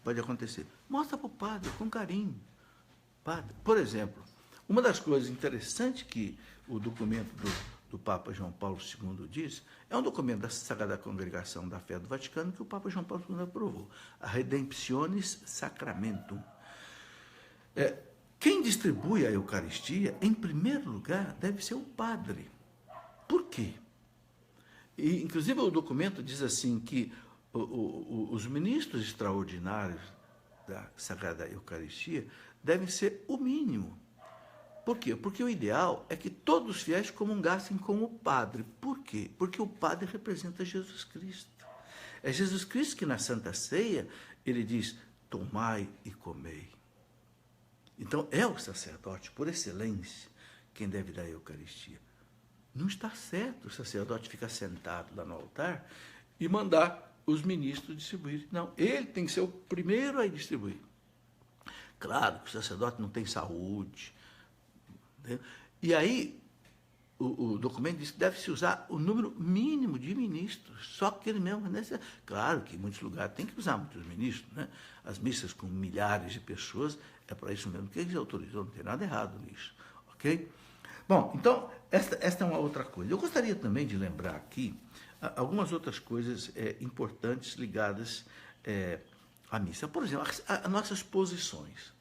pode acontecer. Mostra para o padre, com carinho. Padre, por exemplo, uma das coisas interessantes que o documento do Papa João Paulo II diz, é um documento da Sagrada Congregação da Fé do Vaticano que o Papa João Paulo II aprovou, a Redemptionis Sacramentum. Quem distribui a Eucaristia, em primeiro lugar, deve ser o padre. Por quê? E, inclusive, o documento diz assim que os ministros extraordinários da Sagrada Eucaristia devem ser o mínimo. Por quê? Porque o ideal é que todos os fiéis comungassem com o padre. Por quê? Porque o padre representa Jesus Cristo. É Jesus Cristo que na Santa Ceia, ele diz, tomai e comei. Então, é o sacerdote, por excelência, quem deve dar a Eucaristia. Não está certo o sacerdote ficar sentado lá no altar e mandar os ministros distribuir. Não, ele tem que ser o primeiro a distribuir. Claro que o sacerdote não tem saúde. Entendeu? E aí, o documento diz que deve-se usar o número mínimo de ministros, só que ele mesmo... Claro que em muitos lugares tem que usar muitos ministros, né? As missas com milhares de pessoas, é para isso mesmo que eles autorizam, não tem nada errado nisso, ok? Bom, então, esta é uma outra coisa. Eu gostaria também de lembrar aqui algumas outras coisas importantes ligadas à missa. Por exemplo, as nossas posições.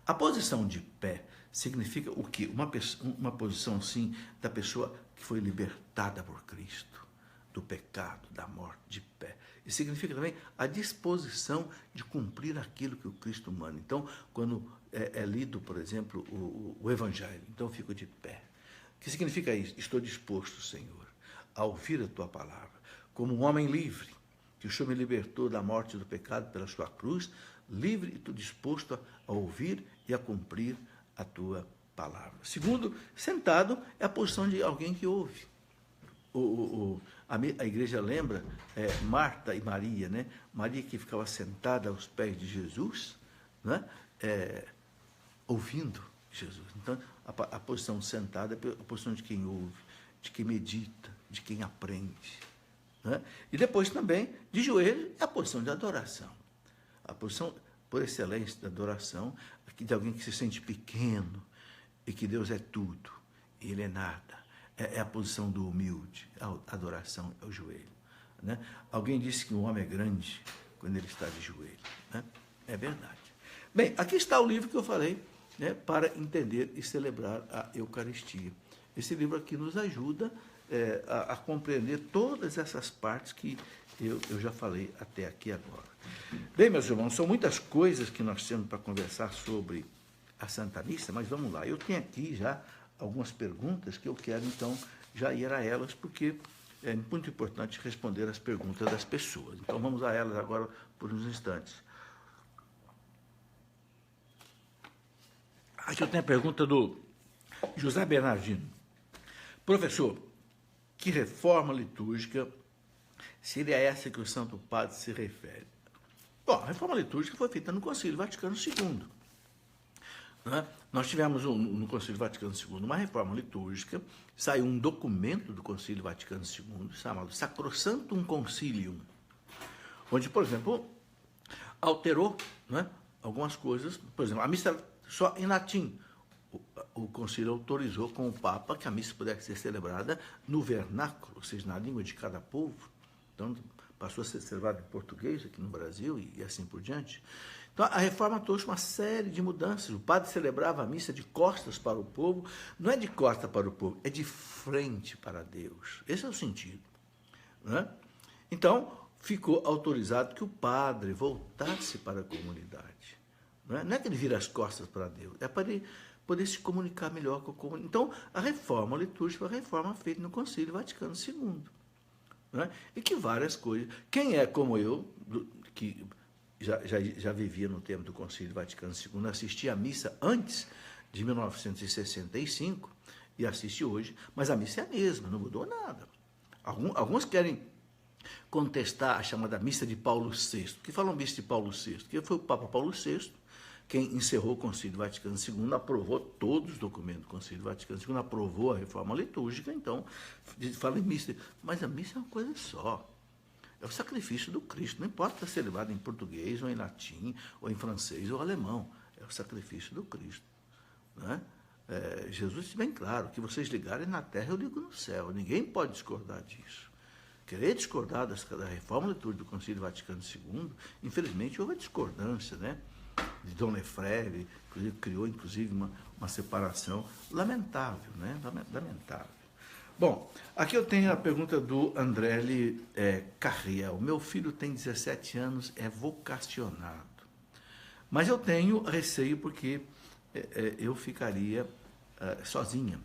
A posição de pé significa o quê? Uma posição, assim, da pessoa que foi libertada por Cristo, do pecado, da morte, de pé. E significa também a disposição de cumprir aquilo que o Cristo manda. Então, quando é lido, por exemplo, o Evangelho, então eu fico de pé. O que significa isso? Estou disposto, Senhor, a ouvir a Tua palavra, como um homem livre, que o Senhor me libertou da morte e do pecado pela Sua cruz, livre e estou disposto a ouvir e a cumprir a Tua palavra. Segundo, sentado é a posição de alguém que ouve. a igreja lembra Marta e Maria, né? Maria que ficava sentada aos pés de Jesus, né? Ouvindo Jesus. Então, a posição sentada é a posição de quem ouve, de quem medita, de quem aprende. Né? E depois também, de joelho, é a posição de adoração. A posição, por excelência, de adoração, de alguém que se sente pequeno e que Deus é tudo, e Ele é nada. É a posição do humilde, a adoração é o joelho. Né? Alguém disse que um homem é grande quando ele está de joelho. Né? É verdade. Bem, aqui está o livro que eu falei, né, para entender e celebrar a Eucaristia. Esse livro aqui nos ajuda a compreender todas essas partes que eu já falei até aqui agora. Bem, meus irmãos, são muitas coisas que nós temos para conversar sobre a Santa Missa, mas vamos lá. Eu tenho aqui já algumas perguntas que eu quero, então, já ir a elas, porque é muito importante responder as perguntas das pessoas. Então, vamos a elas agora por uns instantes. Aqui eu tenho a pergunta do José Bernardino. Professor, que reforma litúrgica seria essa que o Santo Padre se refere? Bom, a reforma litúrgica foi feita no Concílio Vaticano II. Né? Nós tivemos no Concílio Vaticano II uma reforma litúrgica, saiu um documento do Concílio Vaticano II chamado Sacrosanctum Concilium, onde, por exemplo, alterou, né, algumas coisas. Por exemplo, a missa só em latim. O concílio autorizou com o Papa que a missa pudesse ser celebrada no vernáculo, ou seja, na língua de cada povo. Então, passou a ser celebrado em português aqui no Brasil e assim por diante. Então, a reforma trouxe uma série de mudanças. O padre celebrava a missa de costas para o povo. Não é de costas para o povo, é de frente para Deus. Esse é o sentido. Né? Então, ficou autorizado que o padre voltasse para a comunidade. Não é que ele vira as costas para Deus, é para ele poder se comunicar melhor com a comunidade. Então, a reforma litúrgica foi a reforma feita no Concílio Vaticano II. Né? E que várias coisas... Quem é como eu, que já vivia no tempo do Concílio Vaticano II, assistia a missa antes de 1965 e assiste hoje, mas a missa é a mesma, não mudou nada. Alguns querem contestar a chamada missa de Paulo VI. Por que falam missa de Paulo VI? Porque foi o Papa Paulo VI quem encerrou o Concílio Vaticano II, aprovou todos os documentos do Concílio Vaticano II, aprovou a reforma litúrgica, então fala em missa. Mas a missa é uma coisa só. É o sacrifício do Cristo. Não importa estar celebrado em português, ou em latim, ou em francês, ou alemão. É o sacrifício do Cristo. Né? Jesus disse bem claro, que vocês ligarem na terra, eu ligo no céu. Ninguém pode discordar disso. Querer discordar da reforma litúrgica do Concílio Vaticano II, infelizmente houve a discordância, né? De Dom Lefebvre, criou inclusive uma separação lamentável, né? Lamentável. Bom, aqui eu tenho a pergunta do André Carriel. Meu filho tem 17 anos, é vocacionado. Mas eu tenho receio porque eu ficaria sozinha.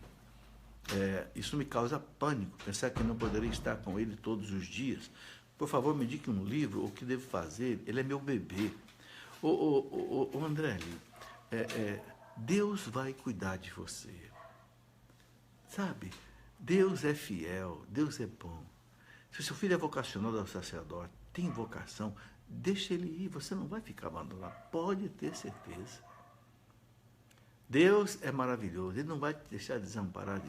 Isso me causa pânico, pensar que não poderia estar com ele todos os dias. Por favor, me indique um livro, o que devo fazer? Ele é meu bebê. André, Deus vai cuidar de você. Sabe? Deus é fiel, Deus é bom. Se seu filho é vocacionado ao sacerdote, tem vocação, deixa ele ir, você não vai ficar abandonado, pode ter certeza. Deus é maravilhoso, Ele não vai te deixar desamparado.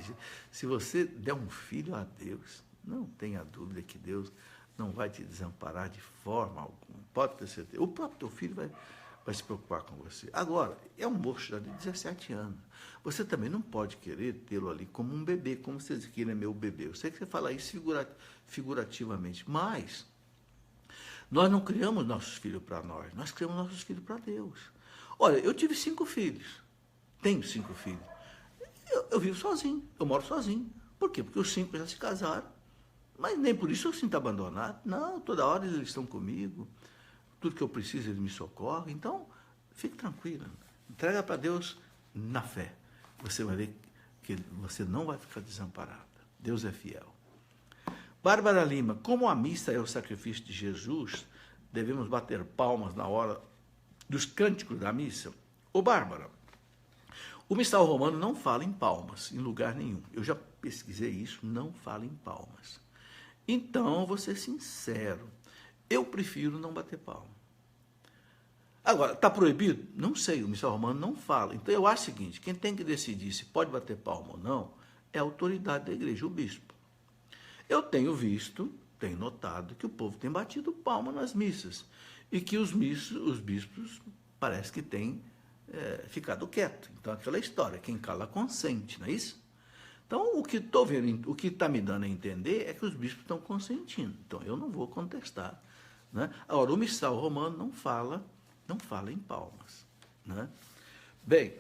Se você der um filho a Deus, não tenha dúvida que Deus não vai te desamparar de forma alguma, pode ter certeza. O próprio teu filho vai se preocupar com você. Agora, é um moço já de 17 anos. Você também não pode querer tê-lo ali como um bebê, como você diz que ele é meu bebê. Eu sei que você fala isso figurativamente, mas nós não criamos nossos filhos para nós criamos nossos filhos para Deus. Olha, eu tive 5 filhos, tenho 5 filhos. Eu vivo sozinho, eu moro sozinho. Por quê? Porque os 5 já se casaram, mas nem por isso eu sinto abandonado. Não, toda hora eles estão comigo, tudo que eu preciso eles me socorrem. Então, fique tranquila, entrega para Deus na fé. Você vai ver que você não vai ficar desamparada. Deus é fiel. Bárbara Lima, como a missa é o sacrifício de Jesus, devemos bater palmas na hora dos cânticos da missa? Ô Bárbara, o missal romano não fala em palmas, em lugar nenhum. Eu já pesquisei isso, não fala em palmas. Então, vou ser sincero, eu prefiro não bater palma. Agora, está proibido? Não sei, o missal romano não fala. Então, eu acho o seguinte, quem tem que decidir se pode bater palma ou não é a autoridade da igreja, o bispo. Eu tenho visto, tenho notado que o povo tem batido palma nas missas e que os bispos parece que têm ficado quieto. Então, aquela história, quem cala consente, não é isso? Então, o que estou vendo, o que está me dando a entender é que os bispos estão consentindo. Então, eu não vou contestar. Né? Agora, o missal romano não fala em palmas. Né? Bem,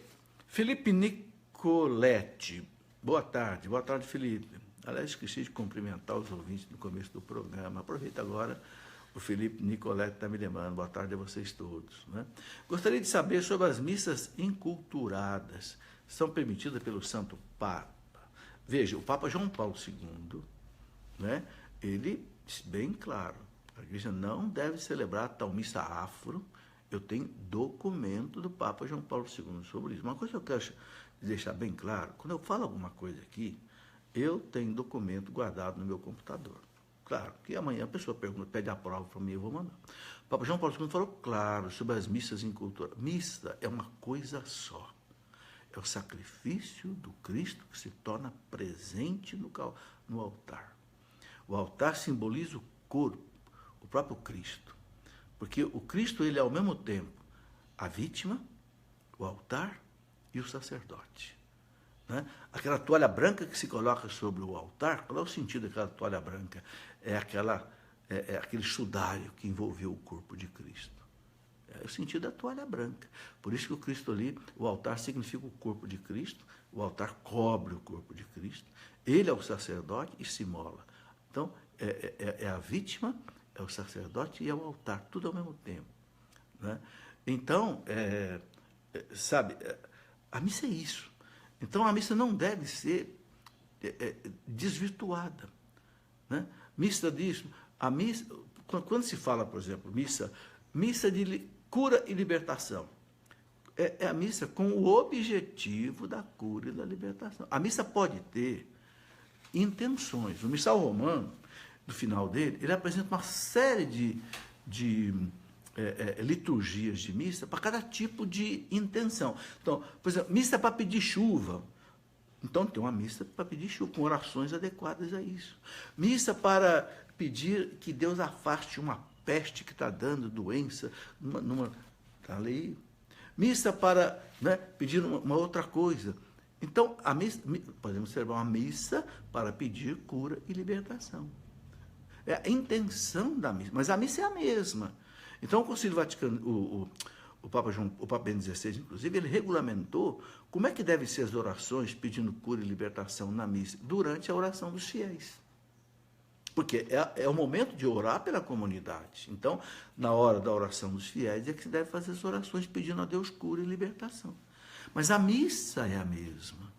Felipe Nicoletti. Boa tarde, Felipe. Aliás, esqueci de cumprimentar os ouvintes no começo do programa. Aproveita agora, o Felipe Nicoletti está me lembrando. Boa tarde a vocês todos. Né? Gostaria de saber sobre as missas inculturadas. São permitidas pelo Santo Papa? Veja, o Papa João Paulo II, né, ele disse bem claro, a igreja não deve celebrar tal missa afro. Eu tenho documento do Papa João Paulo II sobre isso. Uma coisa que eu quero deixar bem claro, quando eu falo alguma coisa aqui, eu tenho documento guardado no meu computador. Claro, que amanhã a pessoa pergunta, pede a prova para mim, eu vou mandar. O Papa João Paulo II falou claro sobre as missas inculturadas. Missa é uma coisa só. É o sacrifício do Cristo que se torna presente no altar. O altar simboliza o corpo, o próprio Cristo. Porque o Cristo, ele é ao mesmo tempo a vítima, o altar e o sacerdote. Né? Aquela toalha branca que se coloca sobre o altar, qual é o sentido daquela toalha branca? É aquele sudário que envolveu o corpo de Cristo. É o sentido da toalha branca. Por isso que o Cristo ali, o altar significa o corpo de Cristo, o altar cobre o corpo de Cristo, ele é o sacerdote e se imola. Então, é a vítima, é o sacerdote e é o altar, tudo ao mesmo tempo. Né? Então, sabe, a missa é isso. Então, a missa não deve ser desvirtuada. Né? Missa disso, a missa, quando se fala, por exemplo, missa de cura e libertação. É a missa com o objetivo da cura e da libertação. A missa pode ter intenções. O missal romano, no final dele, ele apresenta uma série de liturgias de missa para cada tipo de intenção. Então, por exemplo, missa para pedir chuva. Então, tem uma missa para pedir chuva, com orações adequadas a isso. Missa para pedir que Deus afaste uma peste que está dando doença, está ali. Missa para pedir uma outra coisa. Então, a missa, podemos celebrar uma missa para pedir cura e libertação. É a intenção da missa, mas a missa é a mesma. Então, o Concílio Vaticano, o Papa Bento XVI, inclusive, ele regulamentou como é que devem ser as orações pedindo cura e libertação na missa, durante a oração dos fiéis. Porque é o momento de orar pela comunidade. Então, na hora da oração dos fiéis, é que se deve fazer as orações pedindo a Deus cura e libertação. Mas a missa é a mesma.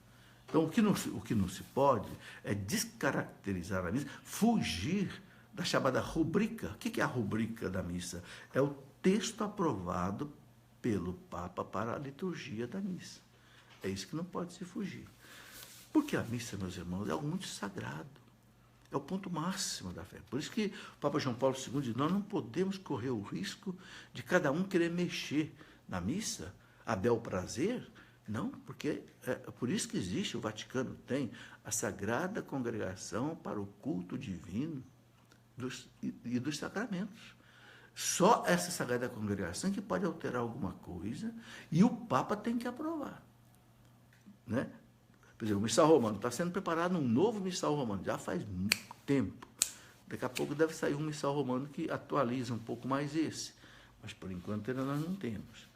Então, o que não se pode é descaracterizar a missa, fugir da chamada rubrica. O que é a rubrica da missa? É o texto aprovado pelo Papa para a liturgia da missa. É isso que não pode se fugir. Porque a missa, meus irmãos, é algo muito sagrado. É o ponto máximo da fé. Por isso que o Papa João Paulo II diz, nós não podemos correr o risco de cada um querer mexer na missa, a bel prazer. Não, porque é por isso que existe, o Vaticano tem a Sagrada Congregação para o culto divino e dos sacramentos. Só essa Sagrada Congregação que pode alterar alguma coisa e o Papa tem que aprovar. Né? Por exemplo, o missal romano, está sendo preparado um novo missal romano, já faz muito tempo. Daqui a pouco deve sair um missal romano que atualiza um pouco mais esse. Mas, por enquanto, ainda nós não temos.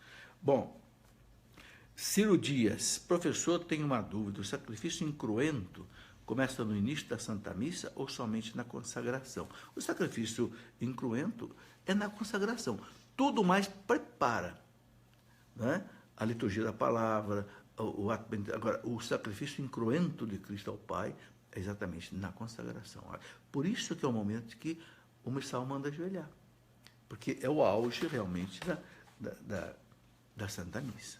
Bom, Ciro Dias, professor, tenho uma dúvida. O sacrifício incruento começa no início da Santa Missa ou somente na consagração? O sacrifício incruento é na consagração. Tudo mais prepara. Né? A liturgia da palavra, agora, o sacrifício incruento de Cristo ao Pai é exatamente na consagração. Por isso que é o momento que o missal manda ajoelhar. Porque é o auge realmente da Santa Missa.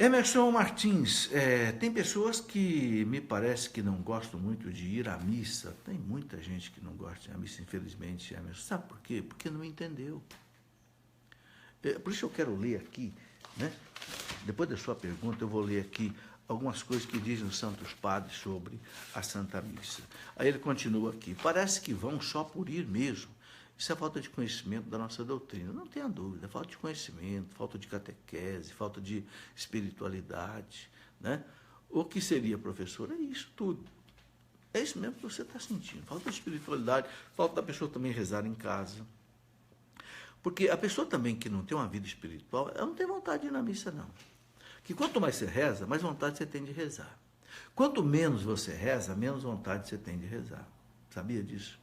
Emerson Martins, tem pessoas que me parece que não gostam muito de ir à missa. Tem muita gente que não gosta de ir à missa, infelizmente, Emerson. Sabe por quê? Porque não entendeu. Por isso eu quero ler aqui, né? Depois da sua pergunta, eu vou ler aqui algumas coisas que dizem os santos padres sobre a Santa Missa. Aí ele continua aqui. Parece que vão só por ir mesmo. Isso é falta de conhecimento da nossa doutrina. Não tenha dúvida, é falta de conhecimento, falta de catequese, falta de espiritualidade, né? O que seria, professor? É isso tudo. É isso mesmo que você está sentindo. Falta de espiritualidade, falta da pessoa também rezar em casa. Porque a pessoa também que não tem uma vida espiritual, ela não tem vontade de ir na missa, não. Que quanto mais você reza, mais vontade você tem de rezar. Quanto menos você reza, menos vontade você tem de rezar. Sabia disso?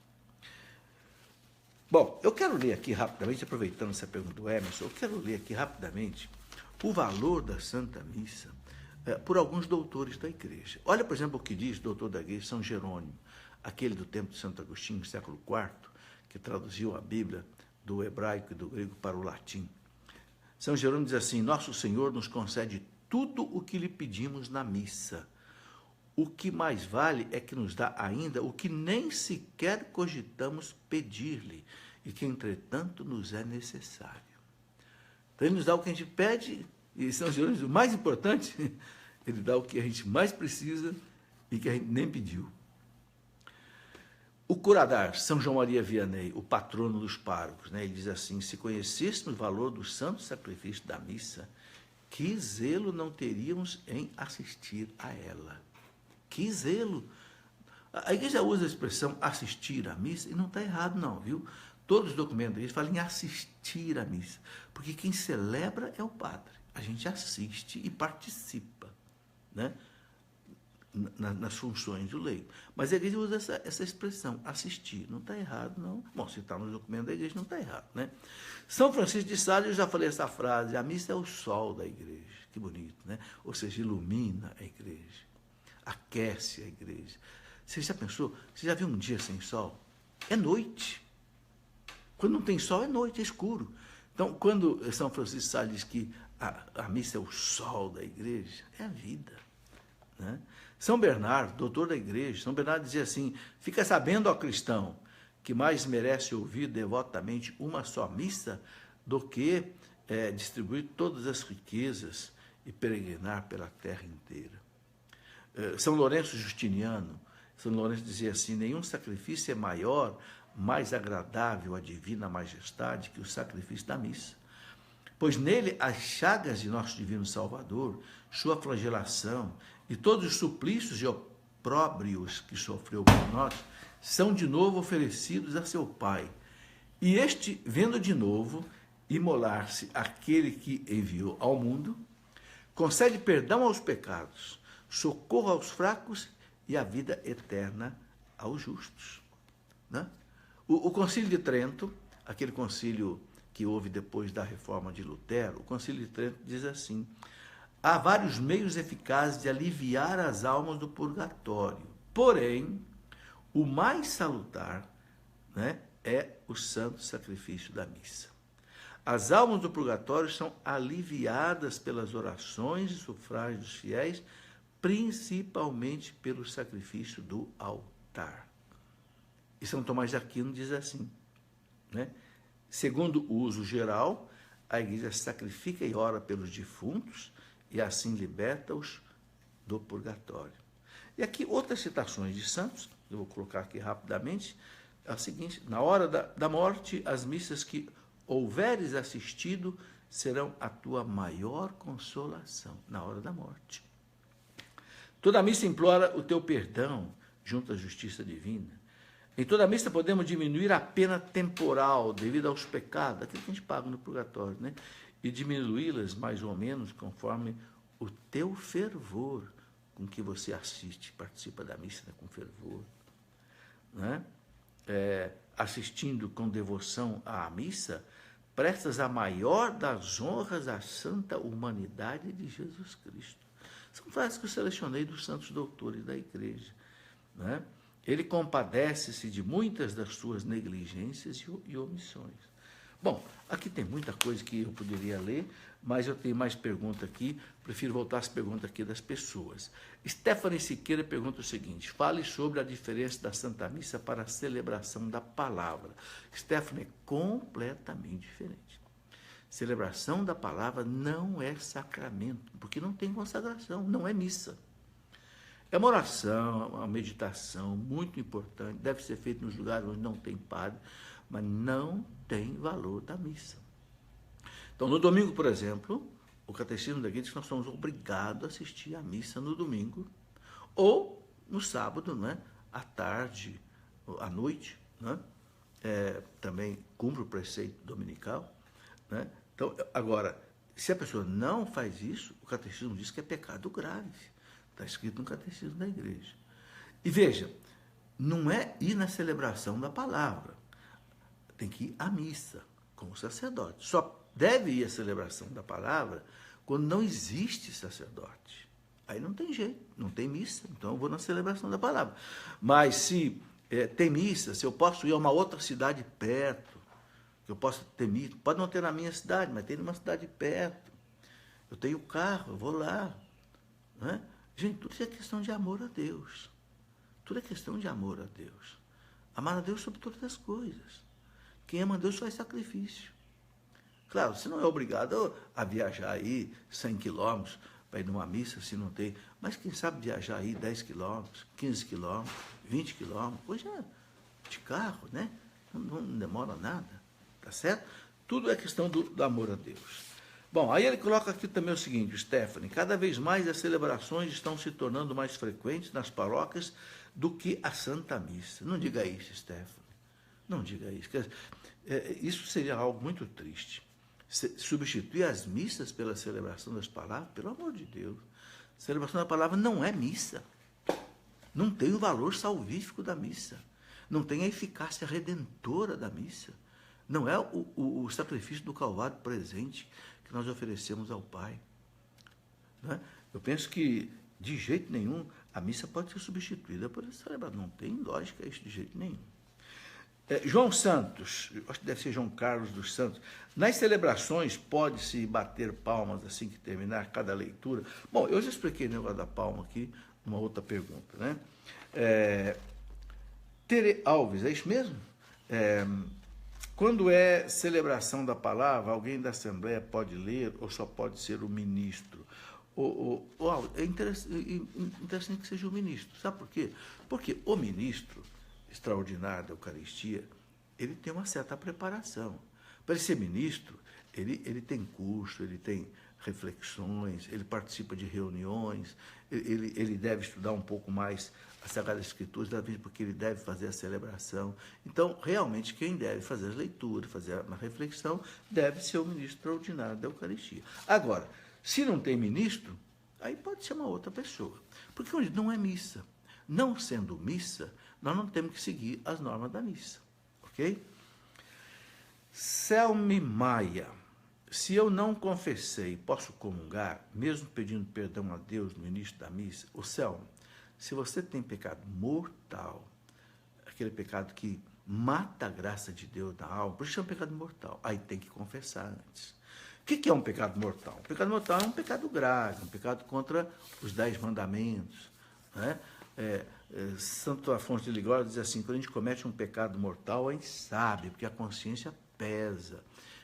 Bom, eu quero ler aqui rapidamente, aproveitando essa pergunta do Emerson, eu quero ler aqui rapidamente o valor da Santa Missa por alguns doutores da Igreja. Olha, por exemplo, o que diz o doutor da Igreja, São Jerônimo, aquele do tempo de Santo Agostinho, século IV, que traduziu a Bíblia do hebraico e do grego para o latim. São Jerônimo diz assim: Nosso Senhor nos concede tudo o que lhe pedimos na missa. O que mais vale é que nos dá ainda o que nem sequer cogitamos pedir-lhe e que, entretanto, nos é necessário. Então, ele nos dá o que a gente pede, e São Jerônimo diz: o mais importante, ele dá o que a gente mais precisa e que a gente nem pediu. O curador, São João Maria Vianney, o patrono dos párocos, né, ele diz assim: se conhecêssemos o valor do santo sacrifício da missa, que zelo não teríamos em assistir a ela. Que zelo! A igreja usa a expressão assistir à missa, e não está errado não, viu? Todos os documentos da igreja falam em assistir à missa, porque quem celebra é o padre. A gente assiste e participa, né? Nas funções do leigo. Mas a igreja usa essa expressão, assistir. Não está errado, não. Bom, se está no documento da igreja, não está errado, né? São Francisco de Sales, eu já falei essa frase: a missa é o sol da igreja. Que bonito, né? Ou seja, ilumina a igreja, aquece a igreja. Você já pensou? Você já viu um dia sem sol? É noite. Quando não tem sol, é noite, é escuro. Então, quando São Francisco de Sales diz que a missa é o sol da igreja, é a vida, né? São Bernardo, doutor da igreja, São Bernardo dizia assim: fica sabendo, ó cristão, que mais merece ouvir devotamente uma só missa do que distribuir todas as riquezas e peregrinar pela terra inteira. São Lourenço Justiniano, São Lourenço dizia assim: nenhum sacrifício é maior, mais agradável à divina majestade que o sacrifício da missa, pois nele as chagas de nosso divino Salvador, sua flagelação e todos os suplícios e opróbrios que sofreu por nós são de novo oferecidos a seu Pai. E este, vendo de novo imolar-se aquele que enviou ao mundo, concede perdão aos pecados, socorro aos fracos e a vida eterna aos justos, né? O Concílio de Trento, aquele concílio que houve depois da reforma de Lutero, o Concílio de Trento diz assim: há vários meios eficazes de aliviar as almas do purgatório, porém, o mais salutar, né, é o santo sacrifício da missa. As almas do purgatório são aliviadas pelas orações e sufrágios dos fiéis, principalmente pelo sacrifício do altar. E São Tomás de Aquino diz assim, né? Segundo o uso geral, a igreja sacrifica e ora pelos defuntos e assim liberta-os do purgatório. E aqui outras citações de santos, eu vou colocar aqui rapidamente, é o seguinte: na hora da morte, as missas que houveres assistido serão a tua maior consolação, na hora da morte. Toda missa implora o teu perdão junto à justiça divina. Em toda missa podemos diminuir a pena temporal devido aos pecados, aquilo que a gente paga no purgatório, né? E diminuí-las mais ou menos conforme o teu fervor com que você assiste, participa da missa, né, com fervor, né? Assistindo com devoção à missa, prestas a maior das honras à santa humanidade de Jesus Cristo. São frases que eu selecionei dos santos doutores da igreja, né? Ele compadece-se de muitas das suas negligências e omissões. Bom, aqui tem muita coisa que eu poderia ler, mas eu tenho mais pergunta aqui, prefiro voltar às perguntas aqui das pessoas. Stephanie Siqueira pergunta o seguinte: fale sobre a diferença da Santa Missa para a celebração da palavra. Stephanie, é completamente diferente. Celebração da palavra não é sacramento, porque não tem consagração, não é missa. É uma oração, uma meditação muito importante, deve ser feita nos lugares onde não tem padre, mas não tem valor da missa. Então, no domingo, por exemplo, o catecismo da igreja diz que nós somos obrigados a assistir à missa no domingo, ou no sábado, né, à tarde, à noite, né, também cumpre o preceito dominical. Né? Então, agora, se a pessoa não faz isso, o catecismo diz que é pecado grave. Está escrito no catecismo da igreja. E veja, não é ir na celebração da palavra, tem que ir à missa com o sacerdote. Só deve ir à celebração da palavra quando não existe sacerdote. Aí não tem jeito, não tem missa, então eu vou na celebração da palavra. Mas se tem missa, se eu posso ir a uma outra cidade perto, que eu posso ter missa, pode não ter na minha cidade, mas tem numa cidade perto. Eu tenho carro, eu vou lá. Né? Gente, tudo isso é questão de amor a Deus. Tudo é questão de amor a Deus. Amar a Deus sobre todas as coisas. Quem ama a Deus faz sacrifício. Claro, você não é obrigado a viajar aí 100 quilômetros para ir numa missa, se não tem. Mas quem sabe viajar aí 10 quilômetros, 15 quilômetros, 20 quilômetros. Hoje é de carro, né? Não demora nada, tá certo? Tudo é questão do amor a Deus. Bom, aí ele coloca aqui também o seguinte, Stephanie: cada vez mais as celebrações estão se tornando mais frequentes nas paróquias do que a Santa Missa. Não diga isso, Stephanie. Não diga isso. Isso seria algo muito triste. Substituir as missas pela celebração das palavras, pelo amor de Deus. A celebração da palavra não é missa. Não tem o valor salvífico da missa. Não tem a eficácia redentora da missa. Não é o sacrifício do Calvário presente que nós oferecemos ao Pai. Né? Eu penso que, de jeito nenhum, a missa pode ser substituída por essa celebração. Não tem lógica isso de jeito nenhum. João Santos, acho que deve ser João Carlos dos Santos, nas celebrações pode-se bater palmas assim que terminar cada leitura? Bom, eu já expliquei o negócio da palma aqui, numa outra pergunta. Né? Tere Alves, é isso mesmo? Quando é celebração da palavra, alguém da Assembleia pode ler ou só pode ser o ministro? É interessante que seja o ministro. Sabe por quê? Porque o ministro extraordinário da Eucaristia, ele tem uma certa preparação. Para ele ser ministro, ele tem curso, ele tem reflexões, ele participa de reuniões, ele deve estudar um pouco mais as Sagradas Escrituras, porque ele deve fazer a celebração. Então, realmente, quem deve fazer as leituras, fazer uma reflexão, deve ser o ministro extraordinário da Eucaristia. Agora, se não tem ministro, aí pode ser uma outra pessoa. Porque não é missa. Não sendo missa, nós não temos que seguir as normas da missa. Ok? Selme Maia: se eu não confessei, posso comungar, mesmo pedindo perdão a Deus no início da missa? O Selme, se você tem pecado mortal, aquele pecado que mata a graça de Deus na alma, por isso é um pecado mortal, aí tem que confessar antes. O que é um pecado mortal? O pecado mortal é um pecado grave, um pecado contra os 10 mandamentos. Né? Santo Afonso de Ligório diz assim: quando a gente comete um pecado mortal, a gente sabe, porque a consciência pesa.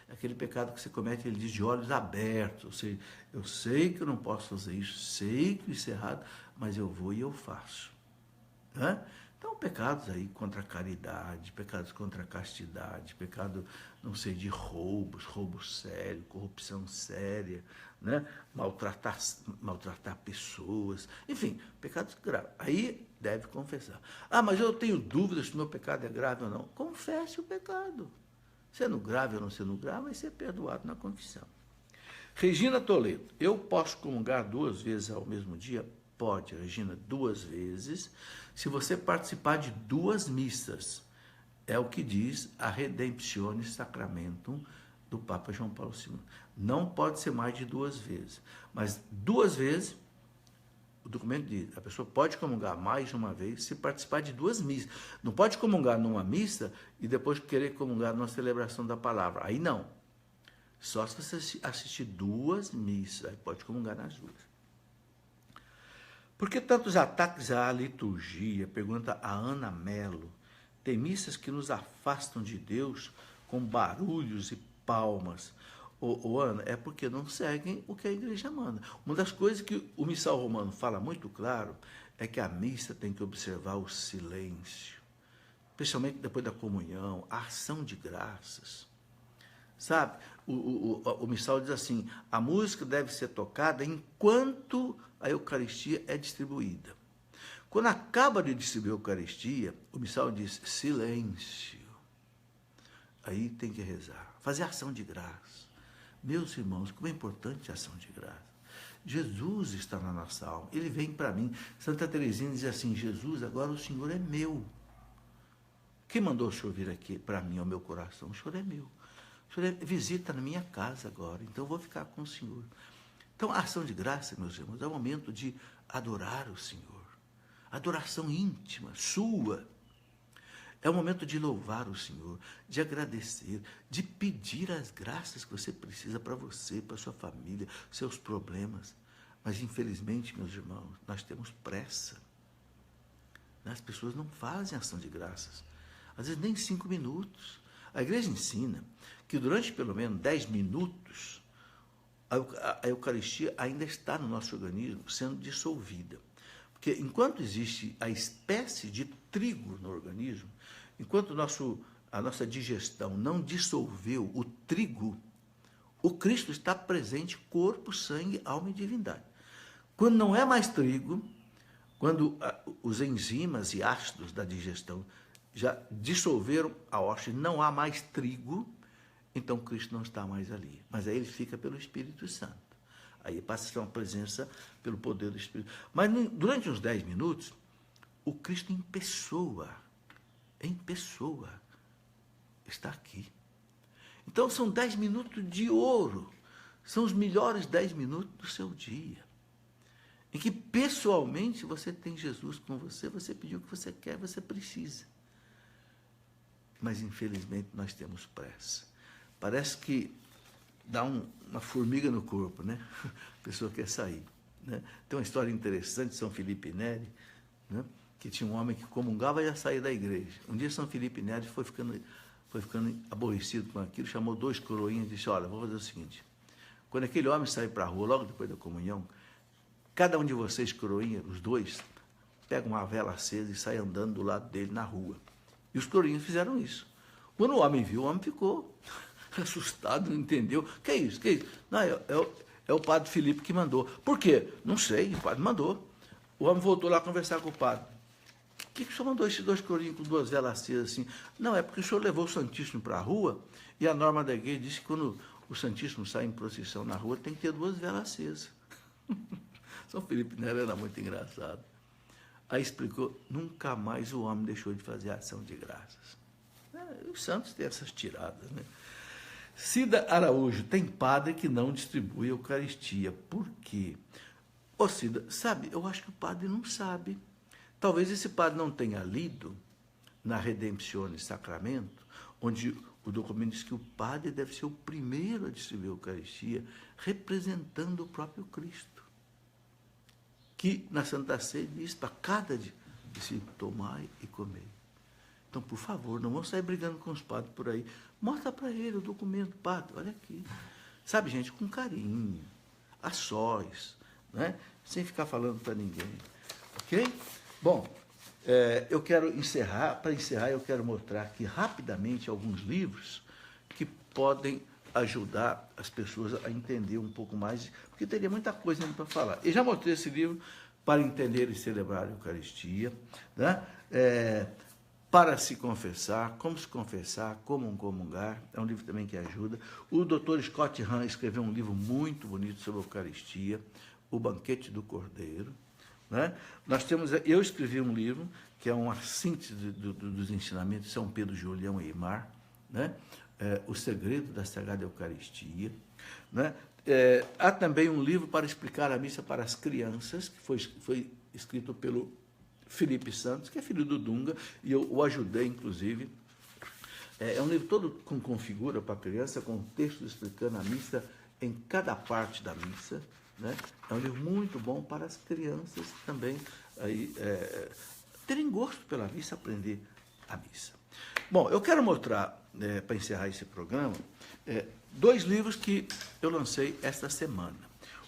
Aquele pecado que você comete, ele diz, de olhos abertos. Ou seja, eu sei que eu não posso fazer isso, sei que isso é errado, mas eu vou e eu faço. Né? Então, pecados aí contra a caridade, pecados contra a castidade, pecado, não sei, de roubo sério, corrupção séria, né? maltratar pessoas, enfim, pecados graves. Aí deve confessar. Mas eu tenho dúvidas se o meu pecado é grave ou não. Confesse o pecado. Sendo grave ou não sendo grave, vai ser perdoado na confissão. Regina Toledo: eu posso comungar 2 vezes ao mesmo dia? Pode, Regina, 2 vezes, se você participar de 2 missas. É o que diz a Redemptione Sacramentum do Papa João Paulo II. Não pode ser mais de 2 vezes, mas 2 vezes O documento diz, a pessoa pode comungar mais de uma vez se participar de 2 missas. Não pode comungar numa missa e depois querer comungar numa celebração da palavra. Aí não. Só se você assistir 2 missas, aí pode comungar nas 2. Por que tantos ataques à liturgia? Pergunta a Ana Mello. Tem missas que nos afastam de Deus com barulhos e palmas. Ana, é porque não seguem o que a igreja manda. Uma das coisas que o missal romano fala muito claro é que a missa tem que observar o silêncio, especialmente depois da comunhão, a ação de graças. Sabe, o missal diz assim, a música deve ser tocada enquanto a Eucaristia é distribuída. Quando acaba de distribuir a Eucaristia, o missal diz silêncio. Aí tem que rezar, fazer ação de graça. Meus irmãos, como é importante a ação de graça. Jesus está na nossa alma, ele vem para mim. Santa Teresinha diz assim, Jesus, agora o Senhor é meu. Quem mandou o Senhor vir aqui para mim, ao meu coração? O Senhor é meu. O Senhor visita na minha casa agora, então eu vou ficar com o Senhor. Então a ação de graça, meus irmãos, é o momento de adorar o Senhor. Adoração íntima, sua. É o momento de louvar o Senhor, de agradecer, de pedir as graças que você precisa para você, para sua família, seus problemas. Mas, infelizmente, meus irmãos, nós temos pressa. As pessoas não fazem ação de graças. Às vezes, nem 5 minutos. A igreja ensina que durante pelo menos 10 minutos, a Eucaristia ainda está no nosso organismo sendo dissolvida. Porque enquanto existe a espécie de trigo no organismo, enquanto a nossa digestão não dissolveu o trigo, o Cristo está presente, corpo, sangue, alma e divindade. Quando não é mais trigo, quando os enzimas e ácidos da digestão já dissolveram a hóstia, não há mais trigo, então Cristo não está mais ali. Mas aí ele fica pelo Espírito Santo. Aí passa a ser uma presença pelo poder do Espírito. Mas durante uns 10 minutos, o Cristo em pessoa, está aqui. Então são 10 minutos de ouro. São os melhores 10 minutos do seu dia. Em que pessoalmente você tem Jesus com você, você pediu o que você quer, você precisa. Mas infelizmente nós temos pressa. Parece que dá uma formiga no corpo, né? A pessoa quer sair. Né? Tem uma história interessante de São Felipe Neri, né? Que tinha um homem que comungava e ia sair da igreja. Um dia São Felipe Neri foi ficando aborrecido com aquilo, chamou 2 coroinhas e disse, olha, vou fazer o seguinte, quando aquele homem sair para a rua, logo depois da comunhão, cada um de vocês, coroinha, os 2, pega uma vela acesa e sai andando do lado dele na rua. E os coroinhas fizeram isso. Quando o homem viu, o homem ficou assustado, não entendeu. Que é isso? Que é isso? Não, é o padre Felipe que mandou. Por quê? Não sei, o padre mandou. O homem voltou lá conversar com o padre. Por que o senhor mandou esses 2 coroinhos com 2 velas acesas assim? Não, é porque o senhor levou o Santíssimo para a rua e a norma da igreja diz que quando o Santíssimo sai em procissão na rua tem que ter 2 velas acesas. São Felipe Neri era muito engraçado. Aí explicou, nunca mais o homem deixou de fazer ação de graças. Os santos têm essas tiradas, né? Cida Araújo, tem padre que não distribui a Eucaristia. Por quê? Ô Cida, sabe, eu acho que o padre não sabe. Talvez esse padre não tenha lido na Redemptione Sacramento, onde o documento diz que o padre deve ser o primeiro a distribuir a Eucaristia, representando o próprio Cristo. Que na Santa Ceia diz para cada discípulo, tomai e comei. Então, por favor, não vamos sair brigando com os padres por aí. Mostra para ele o documento, padre, olha aqui. Sabe, gente, com carinho, a sós, né? Sem ficar falando para ninguém. Ok? Bom, eu quero encerrar. Para encerrar, eu quero mostrar aqui rapidamente alguns livros que podem ajudar as pessoas a entender um pouco mais, porque teria muita coisa ainda para falar. Eu já mostrei esse livro, Para Entender e Celebrar a Eucaristia, né? Para se confessar, como comungar, é um livro também que ajuda. O Dr. Scott Hahn escreveu um livro muito bonito sobre a Eucaristia, O Banquete do Cordeiro. Né? Eu escrevi um livro, que é uma síntese dos ensinamentos de São Pedro Julião Eymar, né? O Segredo da Sagrada Eucaristia. Né? Há também um livro para explicar a missa para as crianças, que foi escrito pelo Felipe Santos, que é filho do Dunga, e eu o ajudei, inclusive. É um livro todo com figura para criança, com textos explicando a missa em cada parte da missa, né? É um livro muito bom para as crianças também aí, terem gosto pela missa, aprender a missa. Bom, eu quero mostrar, para encerrar esse programa, 2 livros que eu lancei esta semana.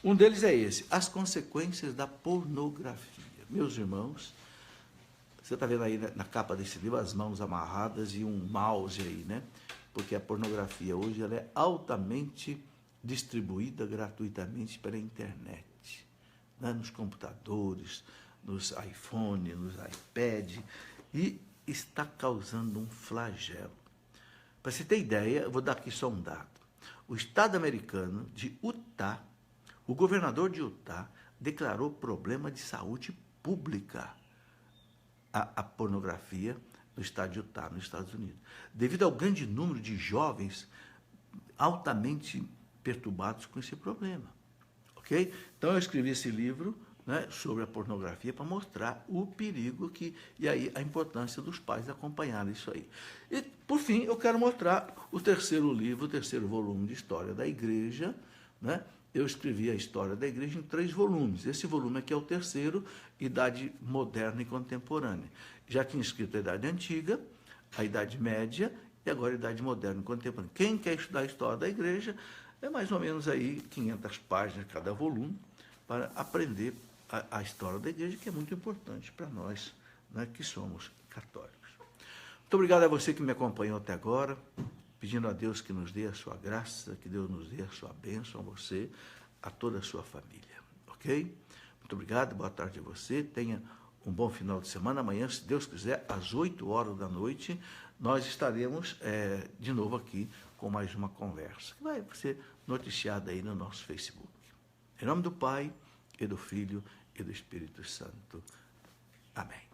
Um deles é esse, As Consequências da Pornografia. Meus irmãos, você está vendo aí na capa desse livro as mãos amarradas e um mouse aí, né? Porque a pornografia hoje ela é altamente distribuída gratuitamente pela internet, né? Nos computadores, nos iPhone, nos iPad, e está causando um flagelo. Para você ter ideia, eu vou dar aqui só um dado. O estado americano de Utah, o governador de Utah declarou problema de saúde pública a pornografia no estado de Utah, nos Estados Unidos, devido ao grande número de jovens altamente perturbados com esse problema. Ok? Então eu escrevi esse livro, né, sobre a pornografia para mostrar o perigo e aí a importância dos pais acompanharem isso aí. E, por fim, eu quero mostrar o terceiro livro, o terceiro volume de História da Igreja, né? Eu escrevi a História da Igreja em 3 volumes. Esse volume aqui é o terceiro, Idade Moderna e Contemporânea. Já tinha escrito a Idade Antiga, a Idade Média e agora a Idade Moderna e Contemporânea. Quem quer estudar a História da Igreja, é mais ou menos aí 500 páginas cada volume, para aprender a história da Igreja, que é muito importante para nós, né, que somos católicos. Muito obrigado a você que me acompanhou até agora, pedindo a Deus que nos dê a sua graça, que Deus nos dê a sua bênção, a você, a toda a sua família, ok? Muito obrigado, boa tarde a você, tenha um bom final de semana. Amanhã, se Deus quiser, às 8 horas da noite, nós estaremos de novo aqui com mais uma conversa, que vai ser noticiada aí no nosso Facebook. Em nome do Pai, e do Filho, e do Espírito Santo. Amém.